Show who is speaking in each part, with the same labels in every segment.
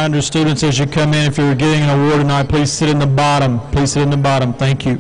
Speaker 1: reminder, students, as you come in, if you're getting an award tonight, please sit in the bottom. Please sit in the bottom. Thank you.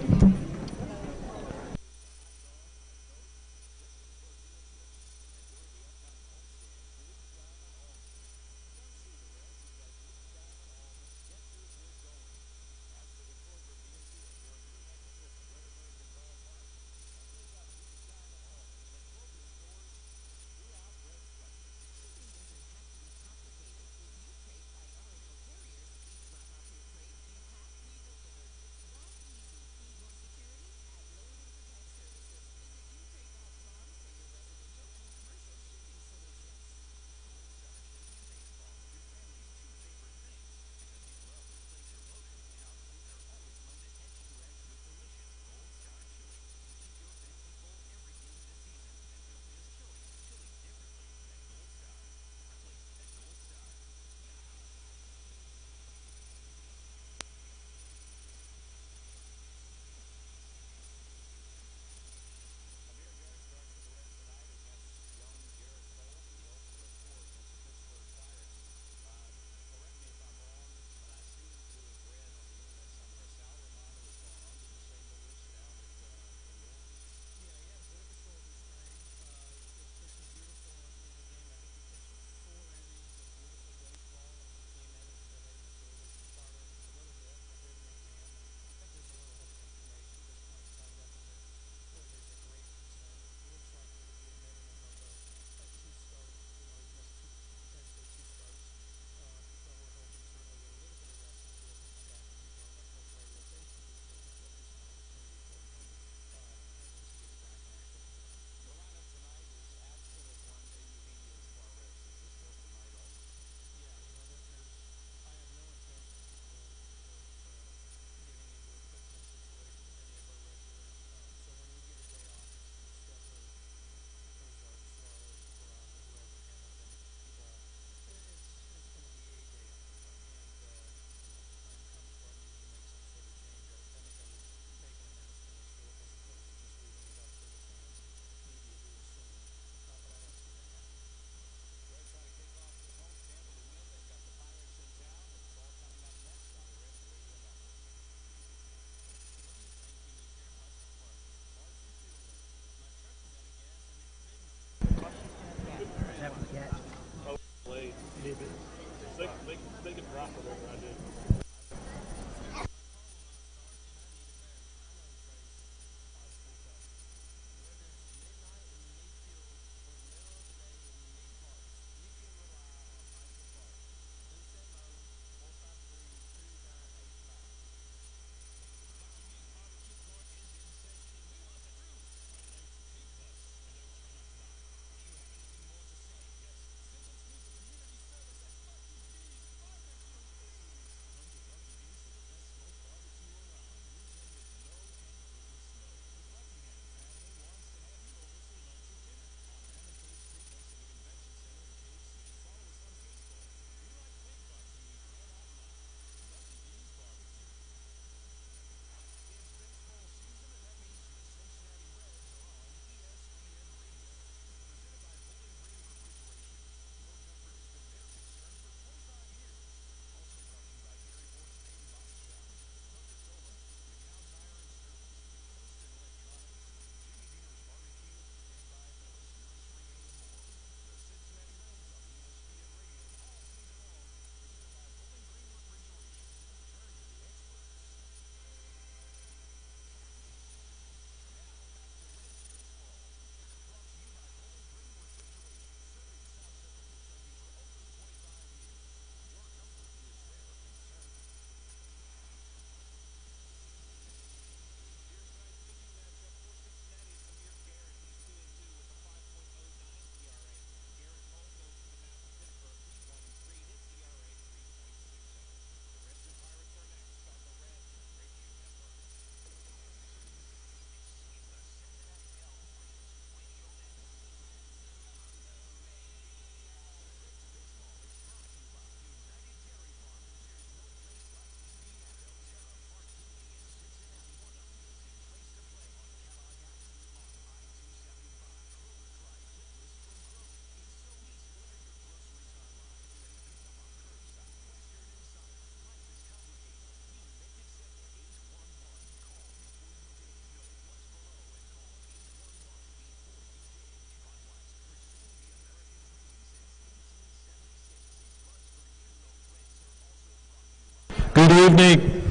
Speaker 1: Good evening.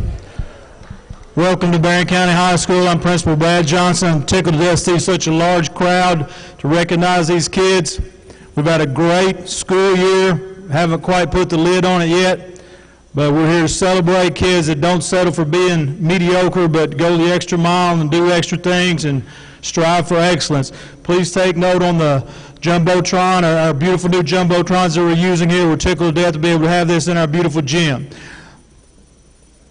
Speaker 1: Welcome to Barren County High School. I'm Principal Brad Johnson. I'm tickled to death to see such a large crowd to recognize these kids. We've had a great school year. Haven't quite put the lid on it yet, but we're here to celebrate kids that don't settle for being mediocre, but go the extra mile and do extra things and strive for excellence. Please take note on the Jumbotron, our beautiful new Jumbotrons that we're using here. We're tickled to death to be able to have this in our beautiful gym.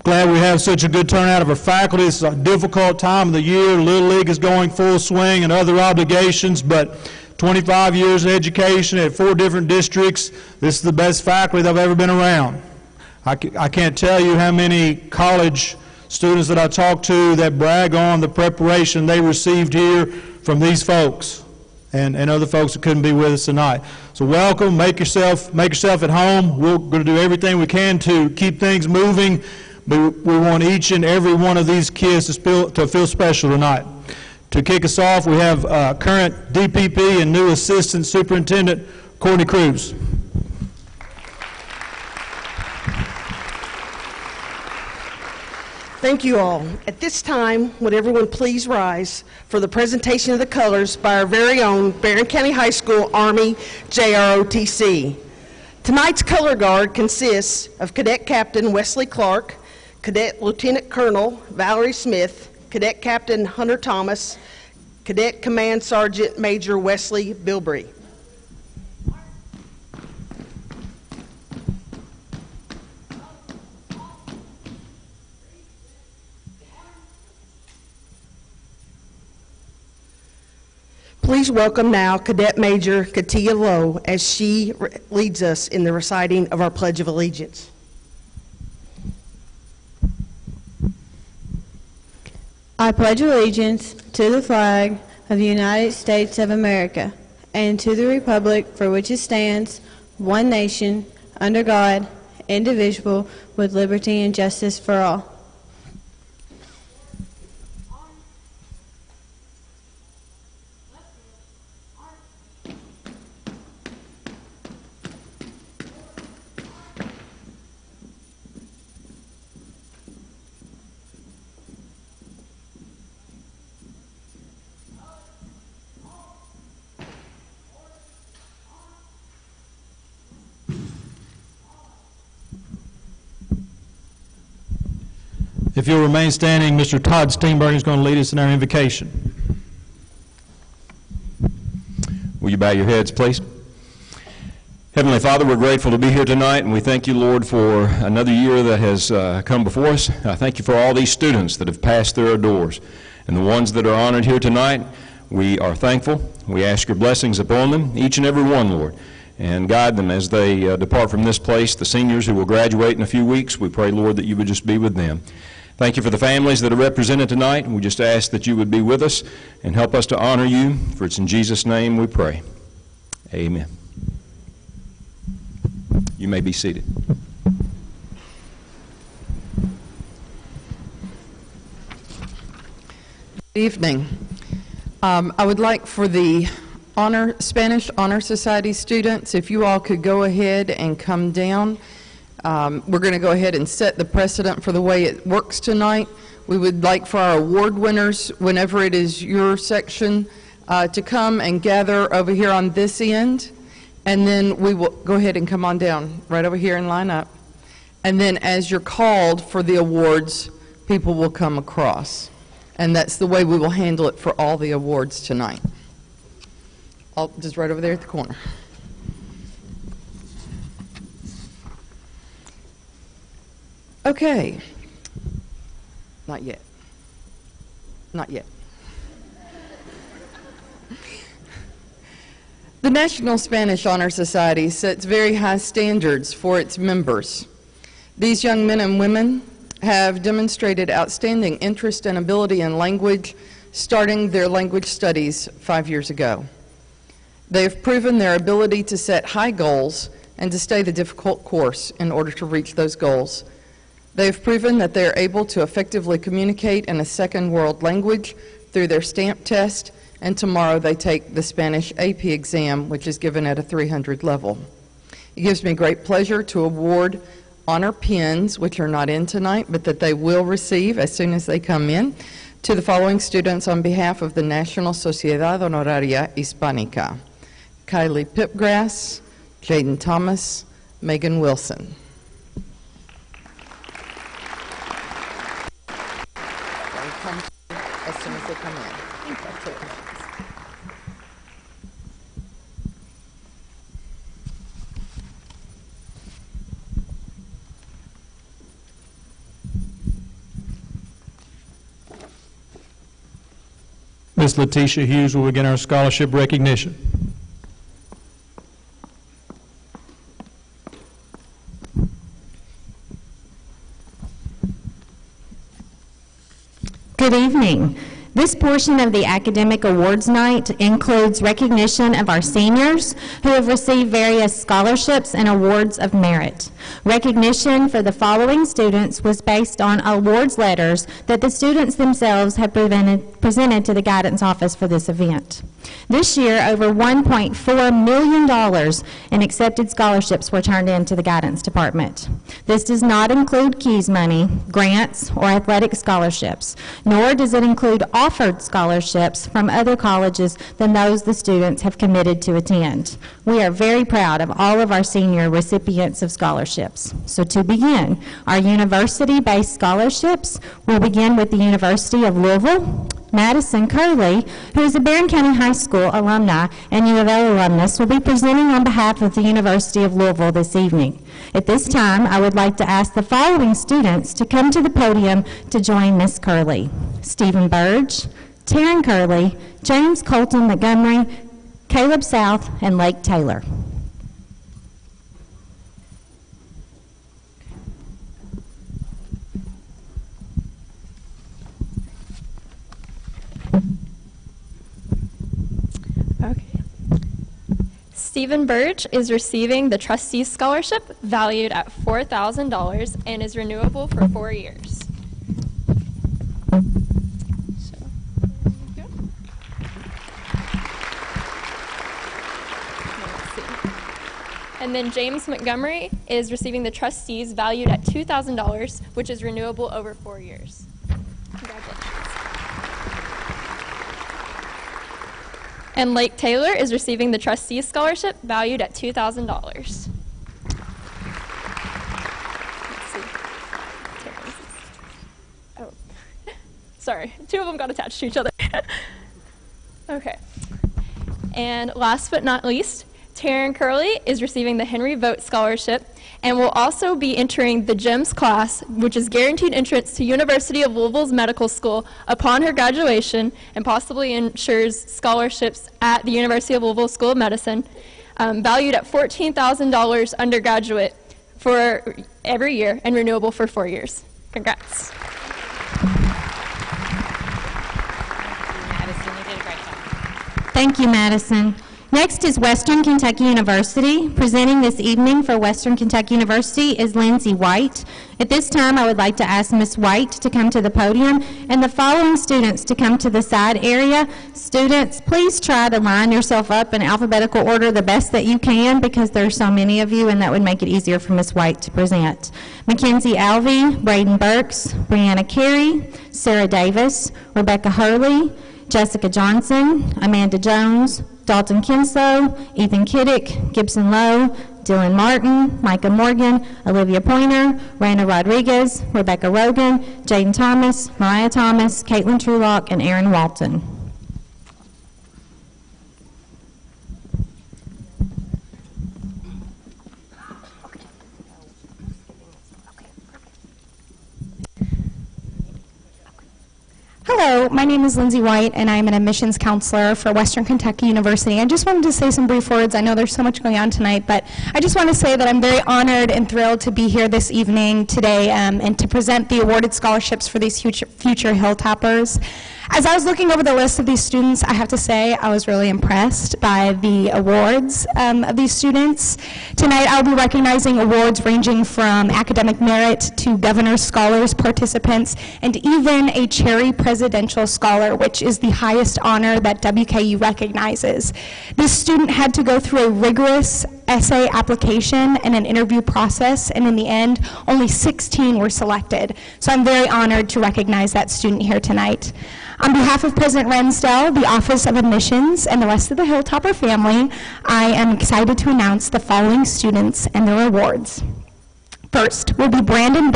Speaker 1: Glad we have such a good turnout of our faculty. It's a difficult time of the year. Little League is going full swing and other obligations, but 25 years of education at 4 different districts, this is the best faculty that I've ever been around. I can't tell you how many college students that I talk to that brag on the preparation they received here from these folks and other folks that couldn't be with us tonight. So welcome, make yourself at home. We're going to do everything we can to keep things moving, but we want each and every one of these kids to feel special tonight. To kick us off, we have current DPP and new Assistant Superintendent Courtney Cruz.
Speaker 2: Thank you all. At this time, would everyone please rise for the presentation of the colors by our very own Barren County High School Army JROTC. Tonight's color guard consists of Cadet Captain Wesley Clark, Cadet Lieutenant Colonel Valerie Smith, Cadet Captain Hunter Thomas, Cadet Command Sergeant Major Wesley Bilbrey. Please welcome now Cadet Major Katia Lowe as she leads us in the reciting of our Pledge of Allegiance.
Speaker 3: I pledge allegiance to the flag of the United States of America and to the republic for which it stands, one nation, under God, indivisible, with liberty and justice for all.
Speaker 1: If you'll remain standing, Mr. Todd Steenbergen is going to lead us in our invocation.
Speaker 4: Will you bow your heads, please? Heavenly Father, we're grateful to be here tonight, and we thank you, Lord, for another year that has come before us. I thank you for all these students that have passed through our doors, and the ones that are honored here tonight. We are thankful. We ask your blessings upon them, each and every one, Lord, and guide them as they depart from this place. The seniors who will graduate in a few weeks, we pray, Lord, that you would just be with them. Thank you for the families that are represented tonight. We just ask that you would be with us and help us to honor you, for it's in Jesus' name we pray. Amen. You may be seated.
Speaker 5: Good evening. I would like for the Spanish Honor Society students, if you all could go ahead and come down. We're going to go ahead and set the precedent for the way it works tonight. We would like for our award winners, whenever it is your section, to come and gather over here on this end, and then we will go ahead and come on down right over here and line up. And then as you're called for the awards, people will come across. And that's the way we will handle it for all the awards tonight. Just right over there at the corner. Okay. Not yet. Not yet. The National Spanish Honor Society sets very high standards for its members. These young men and women have demonstrated outstanding interest and ability in language, starting their language studies 5 years ago. They have proven their ability to set high goals and to stay the difficult course in order to reach those goals. They have proven that they are able to effectively communicate in a second world language through their stamp test, and tomorrow they take the Spanish AP exam, which is given at a 300 level. It gives me great pleasure to award honor pins, which are not in tonight, but that they will receive as soon as they come in, to the following students on behalf of the National Sociedad Honoraria Hispánica: Kylie Pipgrass, Jaden Thomas, Megan Wilson. They'll come as soon as they come in.
Speaker 1: Miss Letitia Hughes will begin our scholarship recognition.
Speaker 6: Good evening. This portion of the Academic Awards Night includes recognition of our seniors who have received various scholarships and awards of merit. Recognition for the following students was based on awards letters that the students themselves have presented to the guidance office for this event. This year, over $1.4 million in accepted scholarships were turned in to the guidance department. This does not include Keys money, grants, or athletic scholarships, nor does it include offered scholarships from other colleges than those the students have committed to attend. We are very proud of all of our senior recipients of scholarships. So to begin, our university-based scholarships will begin with the University of Louisville. Madison Curley, who is a Barren County High School alumni and U of L alumnus, will be presenting on behalf of the University of Louisville this evening. At this time, I would like to ask the following students to come to the podium to join Miss Curley: Stephen Burge, Taryn Curley, James Colton Montgomery, Caleb South, and Lake Taylor.
Speaker 7: Okay. Stephen Burge is receiving the Trustees Scholarship valued at $4,000 and is renewable for 4 years. So, there you go. Let's see. And then James Montgomery is receiving the Trustees valued at $2,000, which is renewable over 4 years. Congratulations. And Lake Taylor is receiving the Trustees Scholarship valued at $2,000. Let's see. Oh, sorry. Two of them got attached to each other. Okay. And last but not least, Taryn Curley is receiving the Henry Vogt Scholarship and will also be entering the GEMS class, which is guaranteed entrance to University of Louisville's medical school upon her graduation, and possibly ensures scholarships at the University of Louisville School of Medicine, valued at $14,000 undergraduate for every year and renewable for 4 years. Congrats.
Speaker 6: Madison, you did a great job. Thank you, Madison. Next is Western Kentucky University. Presenting this evening for Western Kentucky University is Lindsay White. At this time, I would like to ask Ms. White to come to the podium and the following students to come to the side area. Students, please try to line yourself up in alphabetical order the best that you can, because there are so many of you and that would make it easier for Ms. White to present. Mackenzie Alvey, Braden Burks, Brianna Carey, Sarah Davis, Rebecca Hurley, Jessica Johnson, Amanda Jones, Dalton Kinso, Ethan Kiddick, Gibson Lowe, Dylan Martin, Micah Morgan, Olivia Pointer, Randa Rodriguez, Rebecca Rogan, Jaden Thomas, Mariah Thomas, Caitlin Trulock, and Aaron Walton.
Speaker 8: Hello, my name is Lindsay White, and I'm an admissions counselor for Western Kentucky University. I just wanted to say some brief words. I know there's so much going on tonight, but I just want to say that I'm very honored and thrilled to be here this evening today and to present the awarded scholarships for these future Hilltoppers. As I was looking over the list of these students, I have to say I was really impressed by the awards of these students. Tonight I'll be recognizing awards ranging from academic merit to governor's scholars, participants, and even a cherry presentation Presidential Scholar, which is the highest honor that WKU recognizes. This student had to go through a rigorous essay application and an interview process, and in the end, only 16 were selected. So I'm very honored to recognize that student here tonight. On behalf of President Rensdell, the Office of Admissions, and the rest of the Hilltopper family, I am excited to announce the following students and their awards. First will be Braden,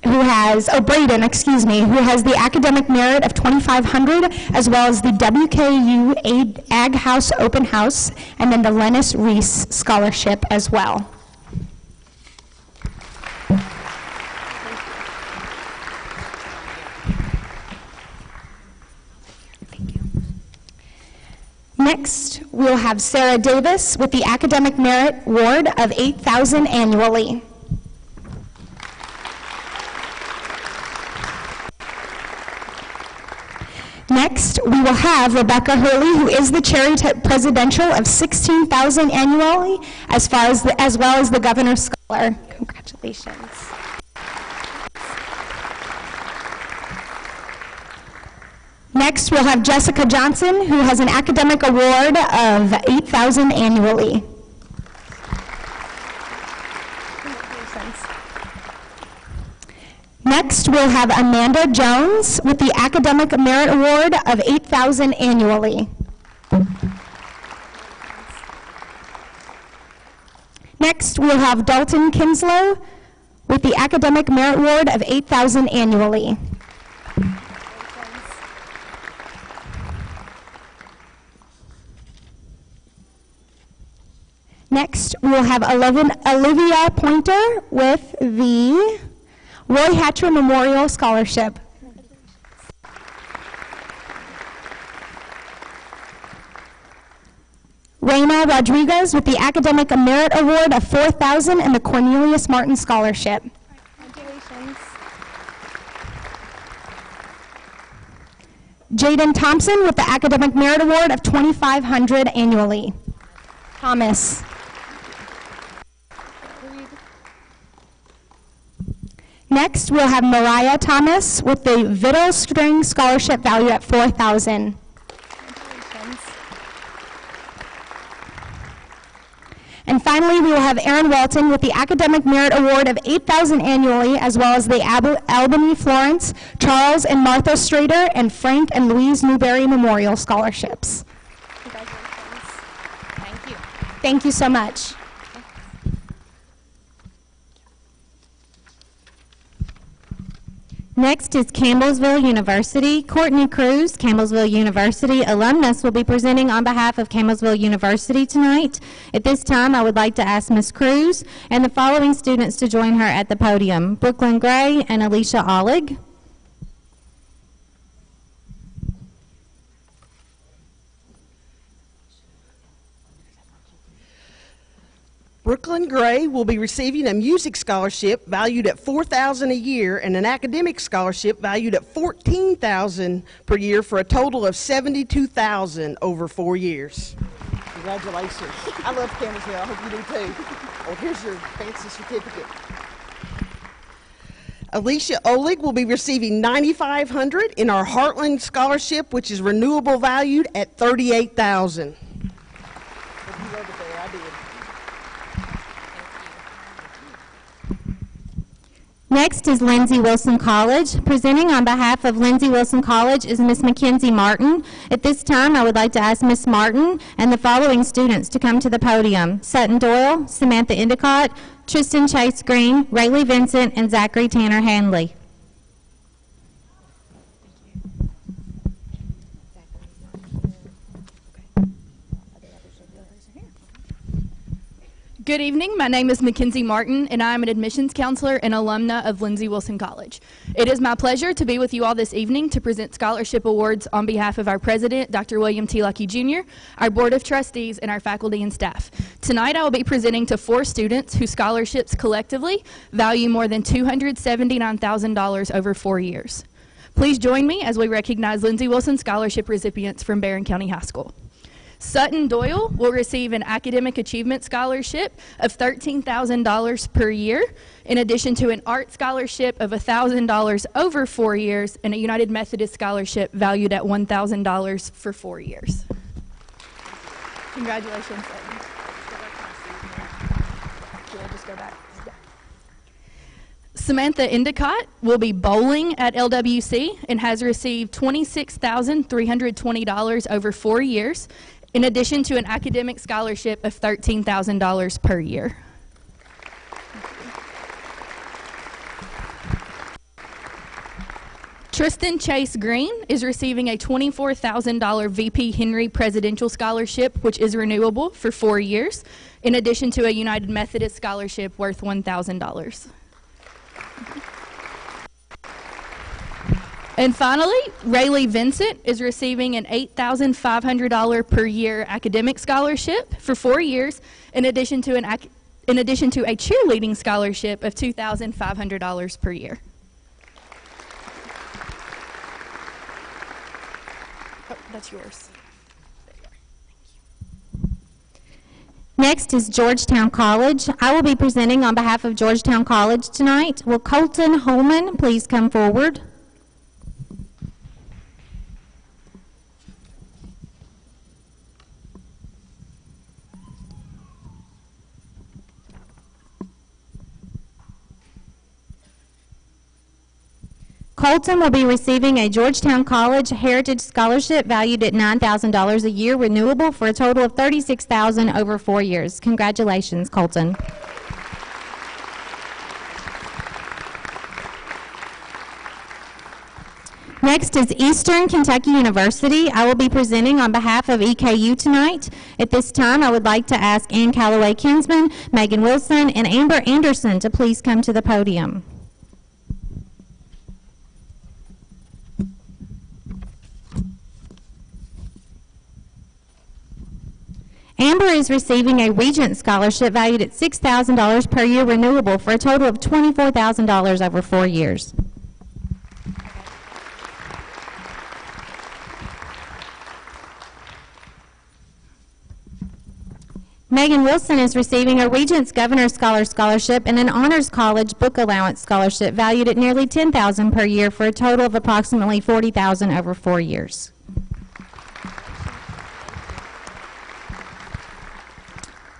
Speaker 8: who has the academic merit of 2,500, as well as the WKU Ag House Open House, and then the Lennis Reese Scholarship as well. Next, we'll have Sarah Davis with the Academic Merit Award of $8,000 annually. Next, we will have Rebecca Hurley, who is the Cherry Presidential of $16,000 annually, as well as the Governor's Scholar. Congratulations. Next, we'll have Jessica Johnson, who has an academic award of $8,000 annually. Next, we'll have Amanda Jones with the Academic Merit Award of $8,000 annually. Next, we'll have Dalton Kinslow with the Academic Merit Award of $8,000 annually. Next, we'll have Olivia Pointer with the Roy Hatcher Memorial Scholarship. Reina Rodriguez with the Academic Merit Award of $4,000 and the Cornelius Martin Scholarship. Congratulations. Jaden Thompson with the Academic Merit Award of $2,500 annually. Thomas. Next, we'll have Mariah Thomas with the Vittle String Scholarship valued at $4,000. And finally, we will have Aaron Walton with the Academic Merit Award of $8,000 annually, as well as the Albany Florence, Charles and Martha Strader, and Frank and Louise Newberry Memorial Scholarships. Congratulations. Thank you. Thank you so much.
Speaker 6: Next is Campbellsville University. Courtney Cruz, Campbellsville University alumnus, will be presenting on behalf of Campbellsville University tonight. At this time, I would like to ask Ms. Cruz and the following students to join her at the podium: Brooklyn Gray and Alicia Ollig.
Speaker 2: Brooklyn Gray will be receiving a music scholarship valued at $4,000 a year and an academic scholarship valued at $14,000 per year for a total of $72,000 over 4 years. Congratulations. I love Campbellsville. I hope you do too. Oh, here's your fancy certificate. Alicia Olig will be receiving $9,500 in our Heartland Scholarship, which is renewable valued at $38,000.
Speaker 6: Next is Lindsay Wilson College. Presenting on behalf of Lindsay Wilson College is Ms. Mackenzie Martin. At this time, I would like to ask Ms. Martin and the following students to come to the podium: Sutton Doyle, Samantha Endicott, Tristan Chase Green, Rayleigh Vincent, and Zachary Tanner Handley.
Speaker 9: Good evening. My name is Mackenzie Martin, and I am an admissions counselor and alumna of Lindsay Wilson College. It is my pleasure to be with you all this evening to present scholarship awards on behalf of our president, Dr. William T. Luckey Jr., our board of trustees, and our faculty and staff. Tonight, I will be presenting to 4 students whose scholarships collectively value more than $279,000 over 4 years. Please join me as we recognize Lindsay Wilson scholarship recipients from Barren County High School. Sutton Doyle will receive an Academic Achievement Scholarship of $13,000 per year, in addition to an Art Scholarship of $1,000 over 4 years and a United Methodist Scholarship valued at $1,000 for 4 years. Congratulations, Sutton. Should I just go back? Yeah. Samantha Endicott will be bowling at LWC and has received $26,320 over 4 years, in addition to an academic scholarship of $13,000 per year. Tristan Chase Green is receiving a $24,000 VP Henry Presidential Scholarship, which is renewable for 4 years, in addition to a United Methodist Scholarship worth $1,000. And finally, Rayleigh Vincent is receiving an $8,500 per year academic scholarship for 4 years, in addition to a cheerleading scholarship of $2,500 per year. Oh, that's yours.
Speaker 6: Next is Georgetown College. I will be presenting on behalf of Georgetown College tonight. Will Colton Holman please come forward? Colton will be receiving a Georgetown College Heritage Scholarship valued at $9,000 a year, renewable for a total of $36,000 over 4 years. Congratulations, Colton. Next is Eastern Kentucky University. I will be presenting on behalf of EKU tonight. At this time, I would like to ask Ann Calloway Kinsman, Megan Wilson, and Amber Anderson to please come to the podium. Amber is receiving a Regent Scholarship valued at $6,000 per year, renewable for a total of $24,000 over 4 years. Megan Wilson is receiving a Regents Governor Scholar Scholarship and an Honors College Book Allowance Scholarship valued at nearly $10,000 per year for a total of approximately $40,000 over 4 years.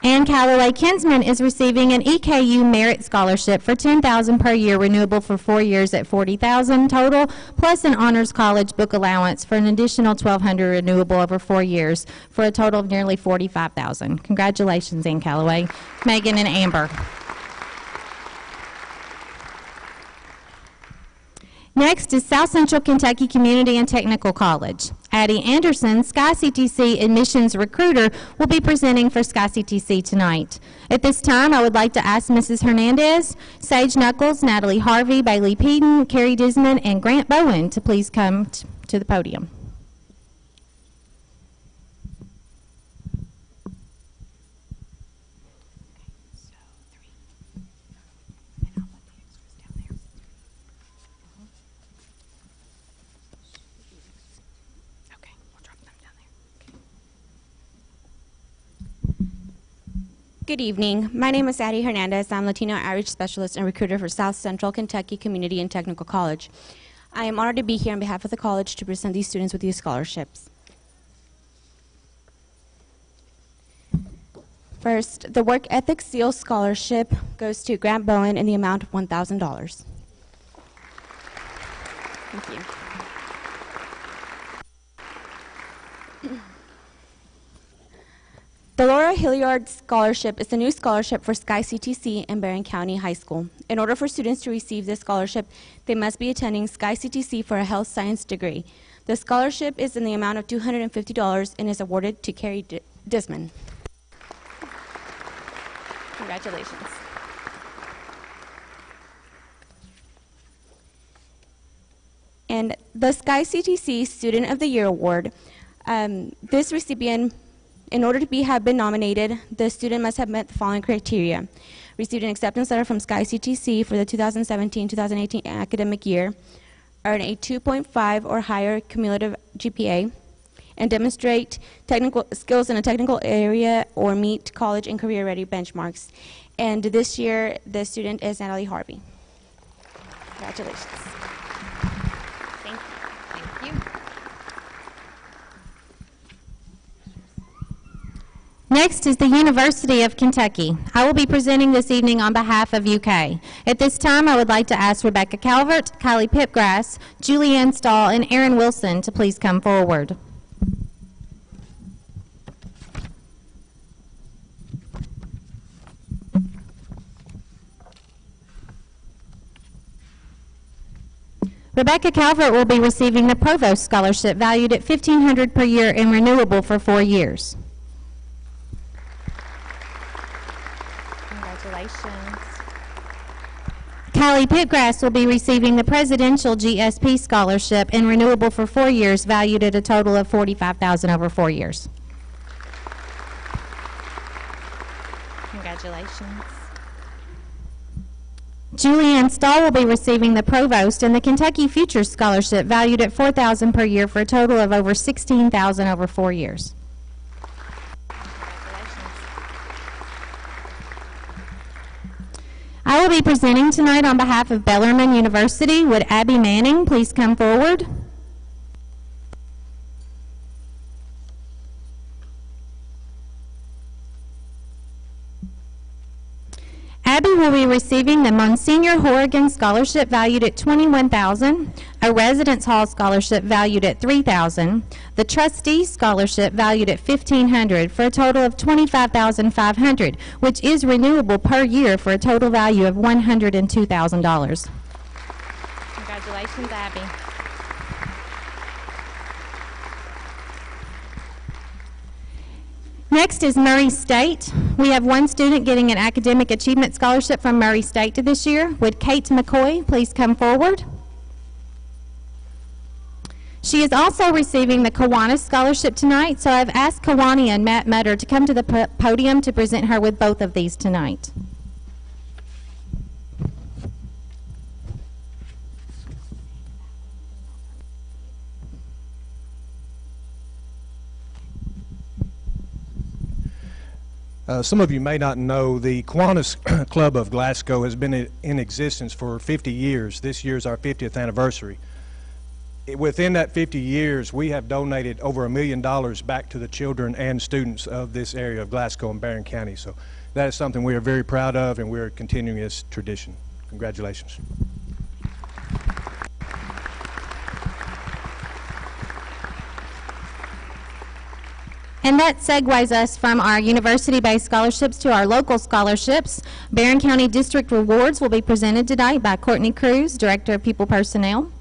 Speaker 6: Ann Calloway Kinsman is receiving an EKU Merit Scholarship for $10,000 per year, renewable for 4 years at $40,000 total, plus an Honors College Book Allowance for an additional $1,200 renewable over 4 years for a total of nearly $45,000. Congratulations, Ann Calloway, Megan, and Amber. Next is South Central Kentucky Community and Technical College. Addie Anderson, Sky CTC admissions recruiter, will be presenting for Sky CTC tonight. At this time, I would like to ask Mrs. Hernandez, Sage Knuckles, Natalie Harvey, Bailey Peden, Carrie Disman, and Grant Bowen to please come to the podium.
Speaker 10: Good evening. My name is Addie Hernandez. I'm Latino Outreach Specialist and Recruiter for South Central Kentucky Community and Technical College. I am honored to be here on behalf of the college to present these students with these scholarships. First, the Work Ethic Seal Scholarship goes to Grant Bowen in the amount of $1,000. Thank you. The Laura Hilliard Scholarship is a new scholarship for Sky CTC and Barren County High School. In order for students to receive this scholarship, they must be attending Sky CTC for a health science degree. The scholarship is in the amount of $250 and is awarded to Carrie Disman. Congratulations. And the Sky CTC Student of the Year Award, this recipient, in order to have been nominated, the student must have met the following criteria: received an acceptance letter from Sky CTC for the 2017-2018 academic year, earned a 2.5 or higher cumulative GPA, and demonstrate technical skills in a technical area or meet college and career-ready benchmarks. And this year, the student is Natalie Harvey. Congratulations.
Speaker 6: Thank you. Thank you. Next is the University of Kentucky. I will be presenting this evening on behalf of UK. At this time, I would like to ask Rebecca Calvert, Kylie Pipgrass, Julianne Stahl, and Erin Wilson to please come forward. Rebecca Calvert will be receiving the Provost Scholarship valued at $1,500 per year and renewable for 4 years. Congratulations. Callie Pitgrass will be receiving the Presidential GSP Scholarship and renewable for 4 years, valued at a total of $45,000 over 4 years. Congratulations. Julianne Stahl will be receiving the Provost and the Kentucky Futures Scholarship, valued at $4,000 per year for a total of over $16,000 over 4 years. I will be presenting tonight on behalf of Bellarmine University. Would Abby Manning please come forward? Abby will be receiving the Monsignor Horrigan Scholarship valued at $21,000, a Residence Hall Scholarship valued at $3,000, the Trustee Scholarship valued at $1,500 for a total of $25,500, which is renewable per year for a total value of $102,000. Congratulations, Abby. Next is Murray State. We have one student getting an Academic Achievement Scholarship from Murray State this year. Would Kate McCoy please come forward? She is also receiving the Kiwanis Scholarship tonight, so I've asked Kiwani and Matt Mutter to come to the podium to present her with both of these tonight.
Speaker 11: Some of you may not know the Kiwanis Club of Glasgow has been in existence for 50 years. This year is our 50th anniversary. Within that 50 years, we have donated over $1 million back to the children and students of this area of Glasgow and Barren County. So that is something we are very proud of, and we are continuing this tradition. Congratulations.
Speaker 6: And that segues us from our university-based scholarships to our local scholarships. Barren County District Rewards will be presented tonight by Courtney Cruz, Director of People Personnel.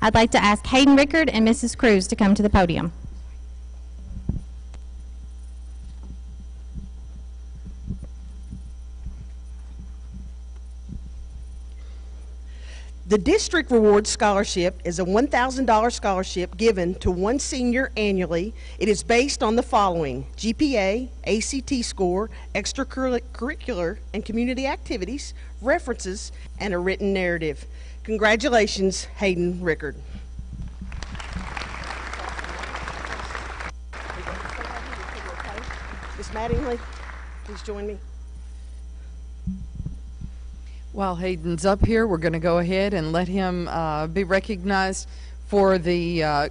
Speaker 6: I'd like to ask Hayden Rickard and Mrs. Cruz to come to the podium.
Speaker 2: The District Rewards Scholarship is a $1,000 scholarship given to one senior annually. It is based on the following: GPA, ACT score, extracurricular and community activities, references, and a written narrative. Congratulations, Hayden Rickard. Ms. Mattingly, please join me.
Speaker 5: While Hayden's up here, we're going to go ahead and let him be recognized for the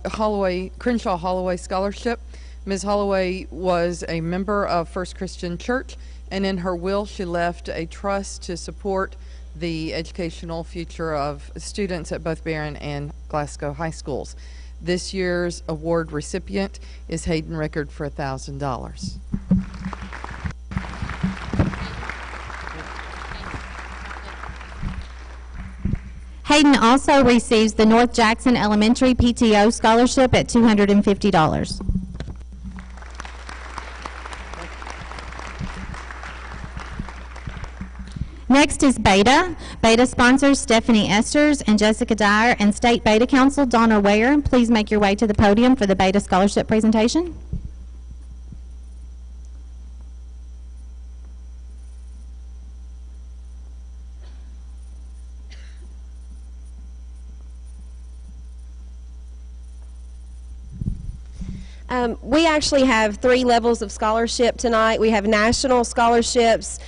Speaker 5: Crenshaw Holloway Scholarship. Ms. Holloway was a member of First Christian Church, and in her will she left a trust to support the educational future of students at both Barren and Glasgow high schools. This year's award recipient is Hayden Rickard for $1,000.
Speaker 6: Hayden also receives the North Jackson Elementary PTO Scholarship at $250. Next is Beta. Beta sponsors Stephanie Esters and Jessica Dyer, and State Beta Counsel Donna Ware. Please make your way to the podium for the Beta Scholarship presentation.
Speaker 12: We actually have 3 levels of scholarship tonight. We have national scholarships,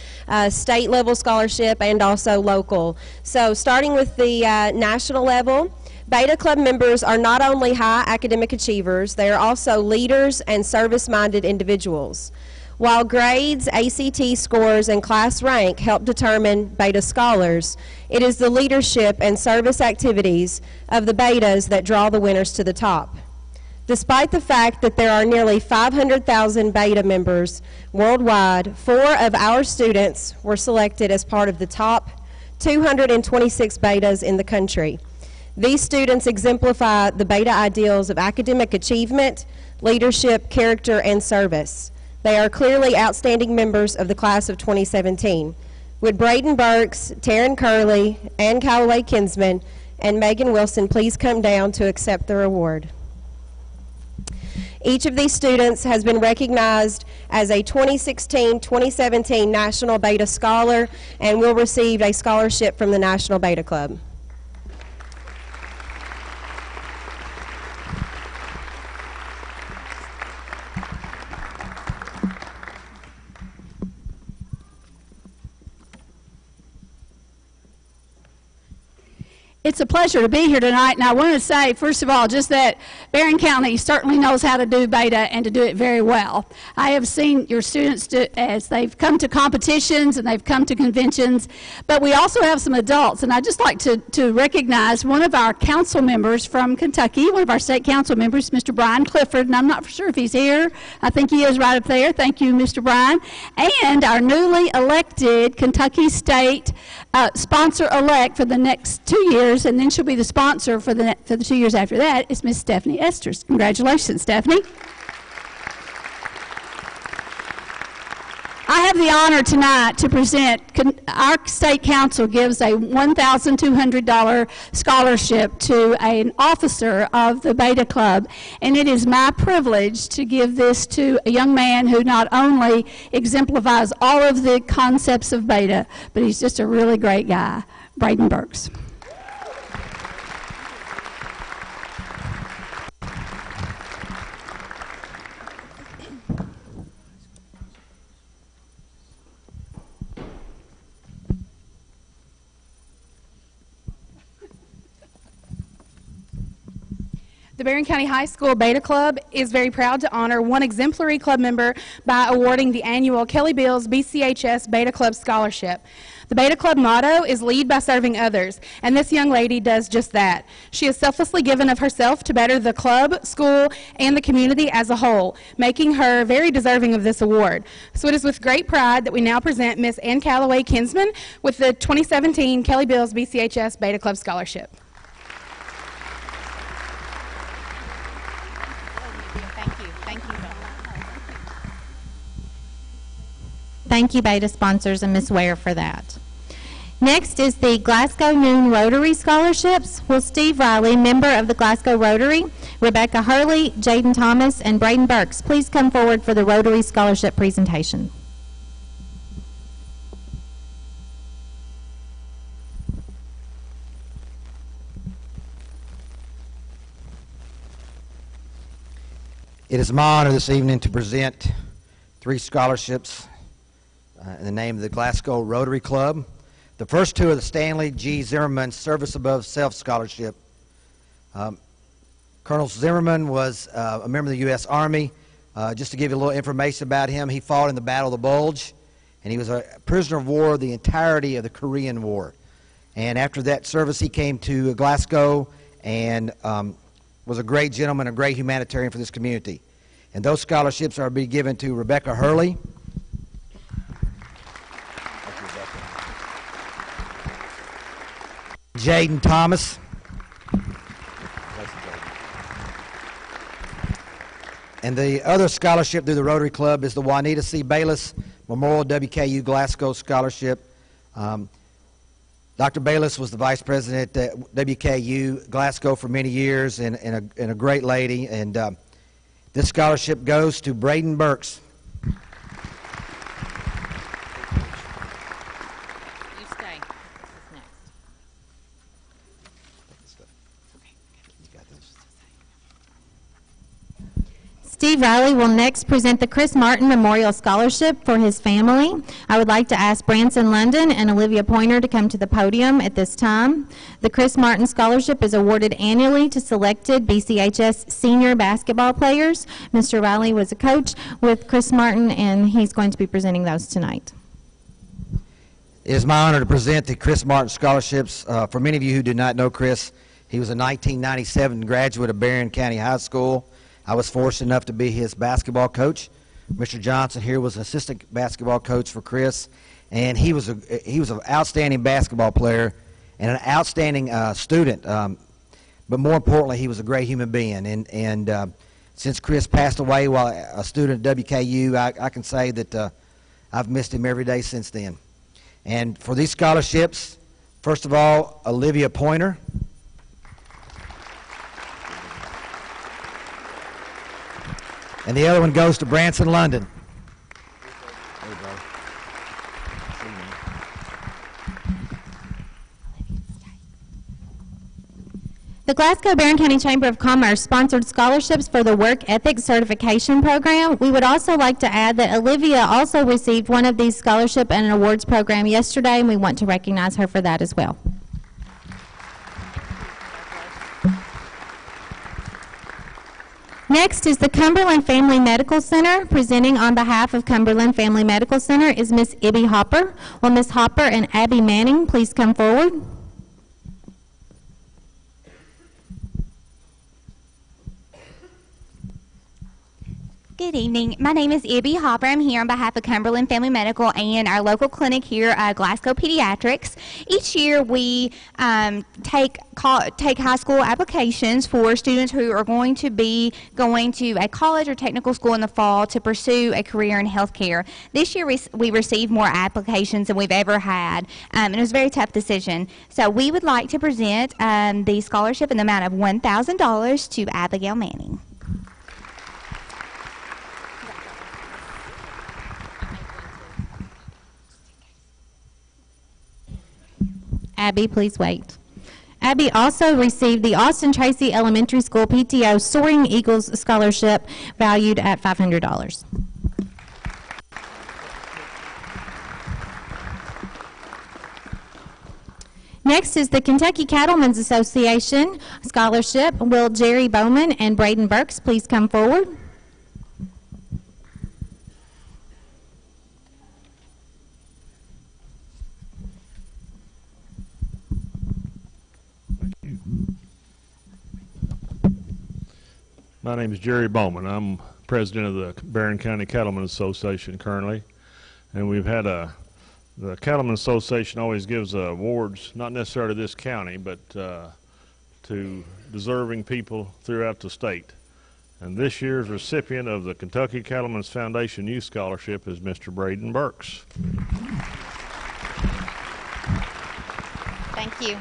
Speaker 12: state level scholarship, and also local. So starting with the national level, Beta Club members are not only high academic achievers, they are also leaders and service-minded individuals. While grades, ACT scores, and class rank help determine Beta scholars, it is the leadership and service activities of the Betas that draw the winners to the top. Despite the fact that there are nearly 500,000 Beta members worldwide, 4 of our students were selected as part of the top 226 Betas in the country. These students exemplify the Beta ideals of academic achievement, leadership, character, and service. They are clearly outstanding members of the class of 2017. Would Braden Burks, Taryn Curley, Ann Callaway Kinsman, and Megan Wilson please come down to accept their award? Each of these students has been recognized as a 2016-2017 National Beta Scholar and will receive a scholarship from the National Beta Club.
Speaker 13: It's a pleasure to be here tonight, and I want to say, first of all, just that Barren County certainly knows how to do Beta and to do it very well. I have seen your students as they've come to competitions and they've come to conventions, but we also have some adults, and I'd just like to recognize one of our council members from Kentucky, one of our state council members, Mr. Brian Clifford, and I'm not sure if he's here. I think he is right up there. Thank you, Mr. Brian. And our newly elected Kentucky State sponsor-elect for the next 2 years, and then she'll be the sponsor for the 2 years after that, is Miss Stephanie Esters. Congratulations, Stephanie. I have the honor tonight to present, our state council gives a $1,200 scholarship to an officer of the Beta Club, and it is my privilege to give this to a young man who not only exemplifies all of the concepts of Beta, but he's just a really great guy, Braden Burks.
Speaker 8: The Barren County High School Beta Club is very proud to honor one exemplary club member by awarding the annual Kelly Bills BCHS Beta Club Scholarship. The Beta Club motto is lead by serving others, and this young lady does just that. She has selflessly given of herself to better the club, school, and the community as a whole, making her very deserving of this award. So it is with great pride that we now present Miss Ann Callaway Kinsman with the 2017 Kelly Bills BCHS Beta Club Scholarship.
Speaker 6: Thank you, Beta sponsors, and Ms. Ware for that. Next is the Glasgow Noon Rotary Scholarships. Will Steve Riley, member of the Glasgow Rotary, Rebecca Hurley, Jaden Thomas, and Braden Burks, please come forward for the Rotary Scholarship presentation.
Speaker 14: It is my honor this evening to present 3 scholarships in the name of the Glasgow Rotary Club. The first 2 are the Stanley G. Zimmerman Service Above Self Scholarship. Colonel Zimmerman was a member of the U.S. Army. Just to give you a little information about him, he fought in the Battle of the Bulge, and he was a prisoner of war the entirety of the Korean War. And after that service, he came to Glasgow and was a great gentleman, a great humanitarian for this community. And those scholarships are to be given to Rebecca Hurley, Jaden Thomas, and the other scholarship through the Rotary Club is the Juanita C. Bayless Memorial WKU Glasgow Scholarship. Dr. Bayless was the vice president at WKU Glasgow for many years and a great lady, and this scholarship goes to Braden Burks.
Speaker 6: Steve Riley will next present the Chris Martin Memorial Scholarship for his family. I would like to ask Branson London and Olivia Pointer to come to the podium at this time. The Chris Martin Scholarship is awarded annually to selected BCHS senior basketball players. Mr. Riley was a coach with Chris Martin, and he's going to be presenting those tonight.
Speaker 14: It is my honor to present the Chris Martin Scholarships. For many of you who do not know Chris, he was a 1997 graduate of Barren County High School. I was fortunate enough to be his basketball coach. Mr. Johnson here was an assistant basketball coach for Chris, and he was an outstanding basketball player and an outstanding student. But more importantly, he was a great human being. And since Chris passed away while a student at WKU, I can say that I've missed him every day since then. And for these scholarships, first of all, Olivia Pointer. And the other one goes to Branson London. There you go.
Speaker 6: The Glasgow Barren County Chamber of Commerce sponsored scholarships for the Work Ethics Certification Program. We would also like to add that Olivia also received one of these scholarship and awards program yesterday, and we want to recognize her for that as well. Next is the Cumberland Family Medical Center. Presenting on behalf of Cumberland Family Medical Center is Miss Ibby Hopper. Will Miss Hopper and Abby Manning please come forward?
Speaker 15: Good evening. My name is Ibby Hopper. I'm here on behalf of Cumberland Family Medical and our local clinic here, Glasgow Pediatrics. Each year we take high school applications for students who are going to be going to a college or technical school in the fall to pursue a career in healthcare. This year we received more applications than we've ever had, and it was a very tough decision. So we would like to present the scholarship in the amount of $1,000 to Abigail Manning.
Speaker 6: Abby, please wait. Abby also received the Austin Tracy Elementary School PTO Soaring Eagles Scholarship valued at $500. Next is the Kentucky Cattlemen's Association Scholarship. Will Jerry Bowman and Braden Burks please come forward?
Speaker 16: My name is Jerry Bowman. I'm president of the Barren County Cattlemen Association currently, and we've had the Cattlemen Association always gives awards, not necessarily to this county, but to deserving people throughout the state. And this year's recipient of the Kentucky Cattlemen's Foundation Youth Scholarship is Mr. Braden Burks.
Speaker 15: Thank you.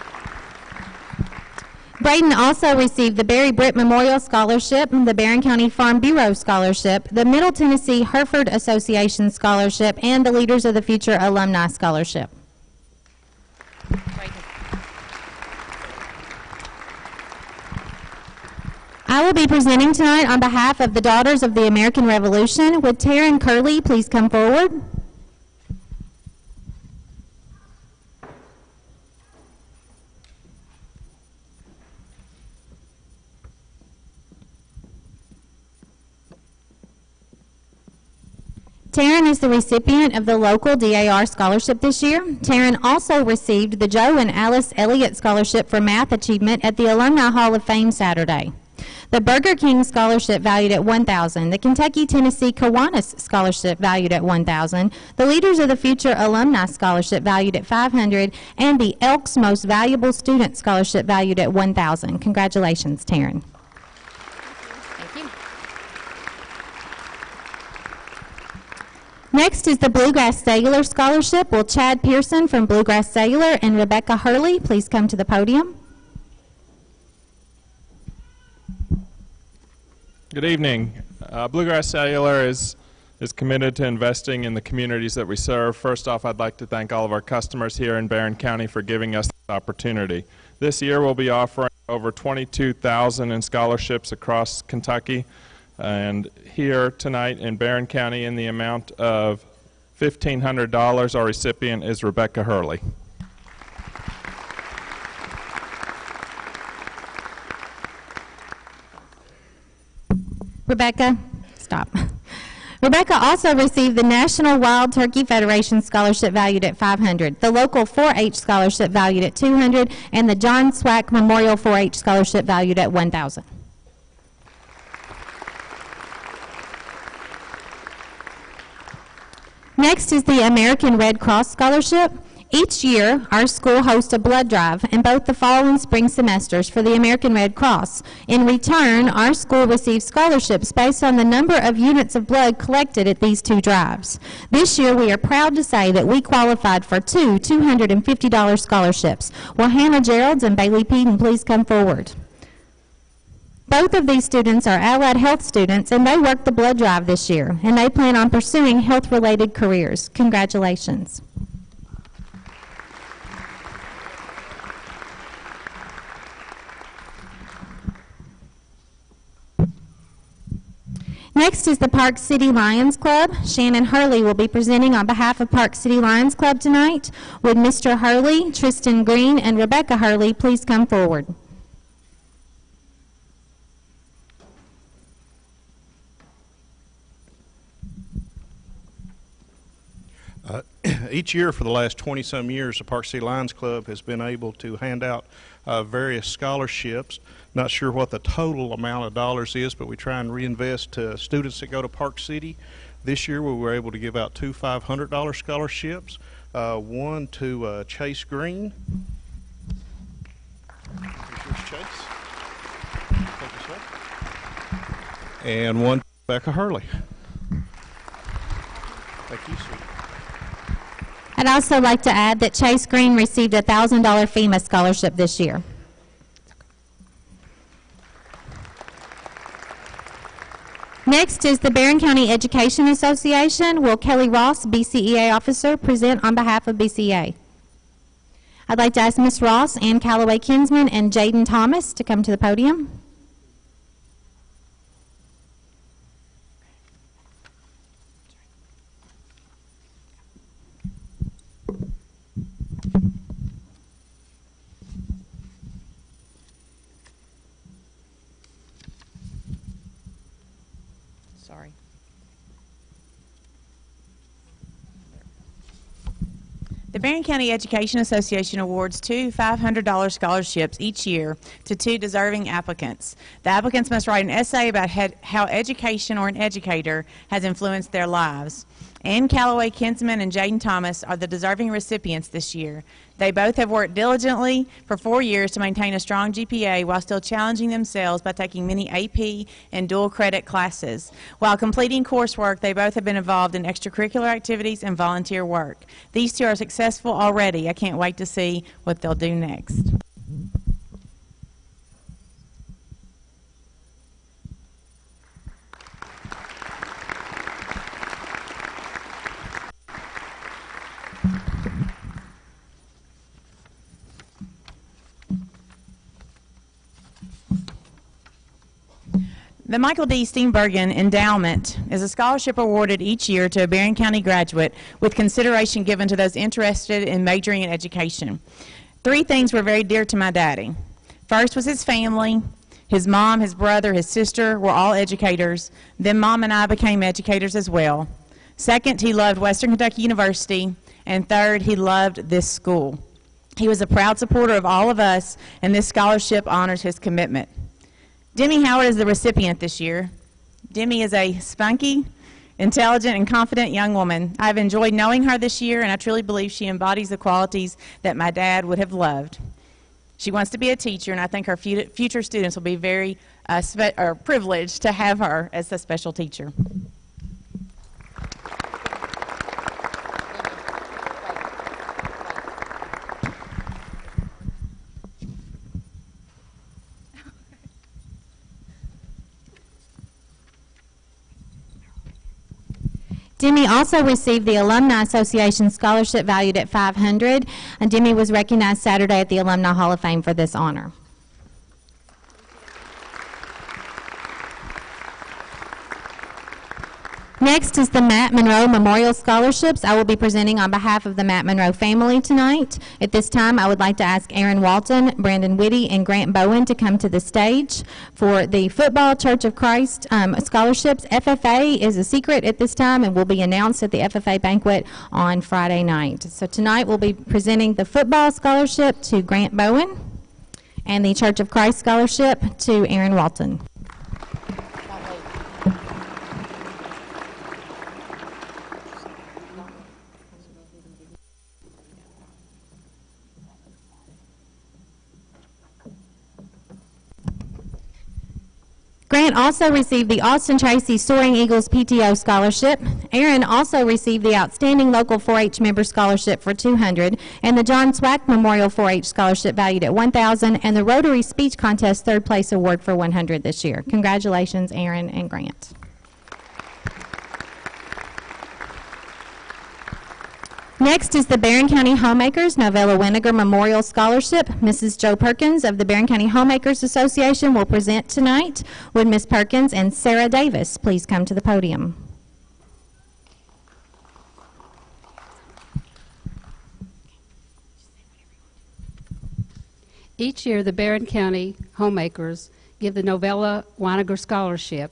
Speaker 6: Braden also received the Barry Britt Memorial Scholarship, the Barren County Farm Bureau Scholarship, the Middle Tennessee Hereford Association Scholarship, and the Leaders of the Future Alumni Scholarship. I will be presenting tonight on behalf of the Daughters of the American Revolution. Would Taryn Curley please come forward? Taryn is the recipient of the local DAR scholarship this year. Taryn also received the Joe and Alice Elliott Scholarship for Math Achievement at the Alumni Hall of Fame Saturday. The Burger King Scholarship valued at $1,000, the Kentucky Tennessee Kiwanis Scholarship valued at $1,000, the Leaders of the Future Alumni Scholarship valued at $500, and the Elks Most Valuable Student Scholarship valued at $1,000. Congratulations, Taryn. Next is the Bluegrass Cellular Scholarship. Will Chad Pearson from Bluegrass Cellular and Rebecca Hurley please come to the podium?
Speaker 17: Good evening. Bluegrass Cellular is committed to investing in the communities that we serve. First off, I'd like to thank all of our customers here in Barren County for giving us this opportunity. This year we'll be offering over $22,000 in scholarships across Kentucky. And here tonight in Barren County in the amount of $1,500, our recipient is Rebecca Hurley.
Speaker 6: Rebecca, stop. Rebecca also received the National Wild Turkey Federation Scholarship valued at $500, the local 4-H scholarship valued at $200, and the John Swack Memorial 4-H scholarship valued at $1,000. Next is the American Red Cross Scholarship. Each year, our school hosts a blood drive in both the fall and spring semesters for the American Red Cross. In return, our school receives scholarships based on the number of units of blood collected at these two drives. This year, we are proud to say that we qualified for two $250 scholarships. Will Hannah Geralds and Bailey Peden please come forward? Both of these students are allied health students, and they worked the blood drive this year, and they plan on pursuing health-related careers. Congratulations. Next is the Park City Lions Club. Shannon Hurley will be presenting on behalf of Park City Lions Club tonight. Would Mr. Hurley, Tristan Green, and Rebecca Hurley please come forward?
Speaker 18: Each year for the last 20-some years, the Park City Lions Club has been able to hand out various scholarships. Not sure what the total amount of dollars is, but we try and reinvest to students that go to Park City. This year we were able to give out two $500 scholarships, one to Chase Green. Here's yours, Chase. Thank you, sir. And one to Rebecca Hurley. Thank you, sweetie.
Speaker 6: I'd also like to add that Chase Green received a $1,000 FEMA scholarship this year. Next is the Barren County Education Association. Will Kelly Ross, BCEA officer, present on behalf of BCEA? I'd like to ask Ms. Ross, Ann Calloway Kinsman, and Jaden Thomas to come to the podium.
Speaker 19: Sorry. The Barren County Education Association awards two $500 scholarships each year to two deserving applicants. The applicants must write an essay about how education or an educator has influenced their lives. Ann Calloway Kinsman and Jaden Thomas are the deserving recipients this year. They both have worked diligently for 4 years to maintain a strong GPA while still challenging themselves by taking many AP and dual credit classes. While completing coursework, they both have been involved in extracurricular activities and volunteer work. These two are successful already. I can't wait to see what they'll do next. The Michael D. Steenbergen Endowment is a scholarship awarded each year to a Barren County graduate with consideration given to those interested in majoring in education. 3 things were very dear to my daddy. First was his family. His mom, his brother, his sister were all educators. Then Mom and I became educators as well. Second, he loved Western Kentucky University. And third, he loved this school. He was a proud supporter of all of us, and this scholarship honors his commitment. Demi Howard is the recipient this year. Demi is a spunky, intelligent, and confident young woman. I've enjoyed knowing her this year, and I truly believe she embodies the qualities that my dad would have loved. She wants to be a teacher, and I think her future students will be very privileged to have her as a special teacher.
Speaker 6: Demi also received the Alumni Association Scholarship valued at $500, and Demi was recognized Saturday at the Alumni Hall of Fame for this honor. Next is the Matt Monroe Memorial Scholarships. I will be presenting on behalf of the Matt Monroe family tonight. At this time, I would like to ask Aaron Walton, Brandon Whitty, and Grant Bowen to come to the stage for the Football Church of Christ scholarships. FFA is a secret at this time and will be announced at the FFA banquet on Friday night. So tonight we'll be presenting the football scholarship to Grant Bowen and the Church of Christ scholarship to Aaron Walton. Grant also received the Austin Tracy Soaring Eagles PTO Scholarship. Aaron also received the Outstanding Local 4-H Member Scholarship for $200 and the John Swack Memorial 4-H Scholarship valued at $1,000 and the Rotary Speech Contest Third Place Award for $100 this year. Congratulations, Aaron and Grant. Next is the Barren County Homemakers Novella Winiger Memorial Scholarship. Mrs. Jo Perkins of the Barren County Homemakers Association will present tonight. Would Ms. Perkins and Sarah Davis please come to the podium?
Speaker 20: Each year, the Barren County Homemakers give the Novella Winiger Scholarship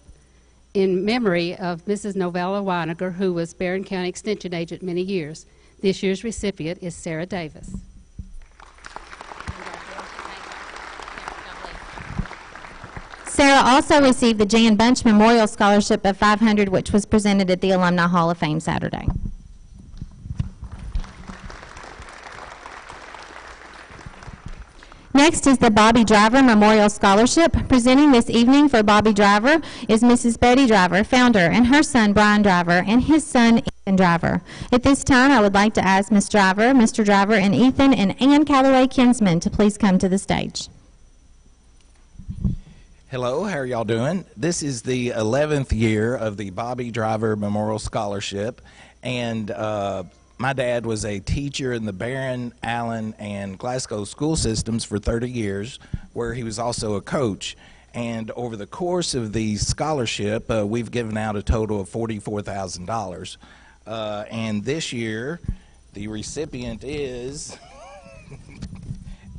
Speaker 20: in memory of Mrs. Novella Winiger, who was Barren County Extension Agent many years. This year's recipient is Sarah Davis.
Speaker 6: Sarah also received the Jan Bunch Memorial Scholarship of $500, which was presented at the Alumni Hall of Fame Saturday. Next is the Bobby Driver Memorial Scholarship. Presenting this evening for Bobby Driver is Mrs. Betty Driver, founder, and her son Brian Driver, and his son Ethan Driver. At this time, I would like to ask Ms. Driver, Mr. Driver, and Ethan and Ann Calloway Kinsman to please come to the stage.
Speaker 21: Hello, how are y'all doing? This is the 11th year of the Bobby Driver Memorial Scholarship, and my dad was a teacher in the Barren, Allen, and Glasgow school systems for 30 years, where he was also a coach. And over the course of the scholarship, we've given out a total of $44,000. And this year, the recipient is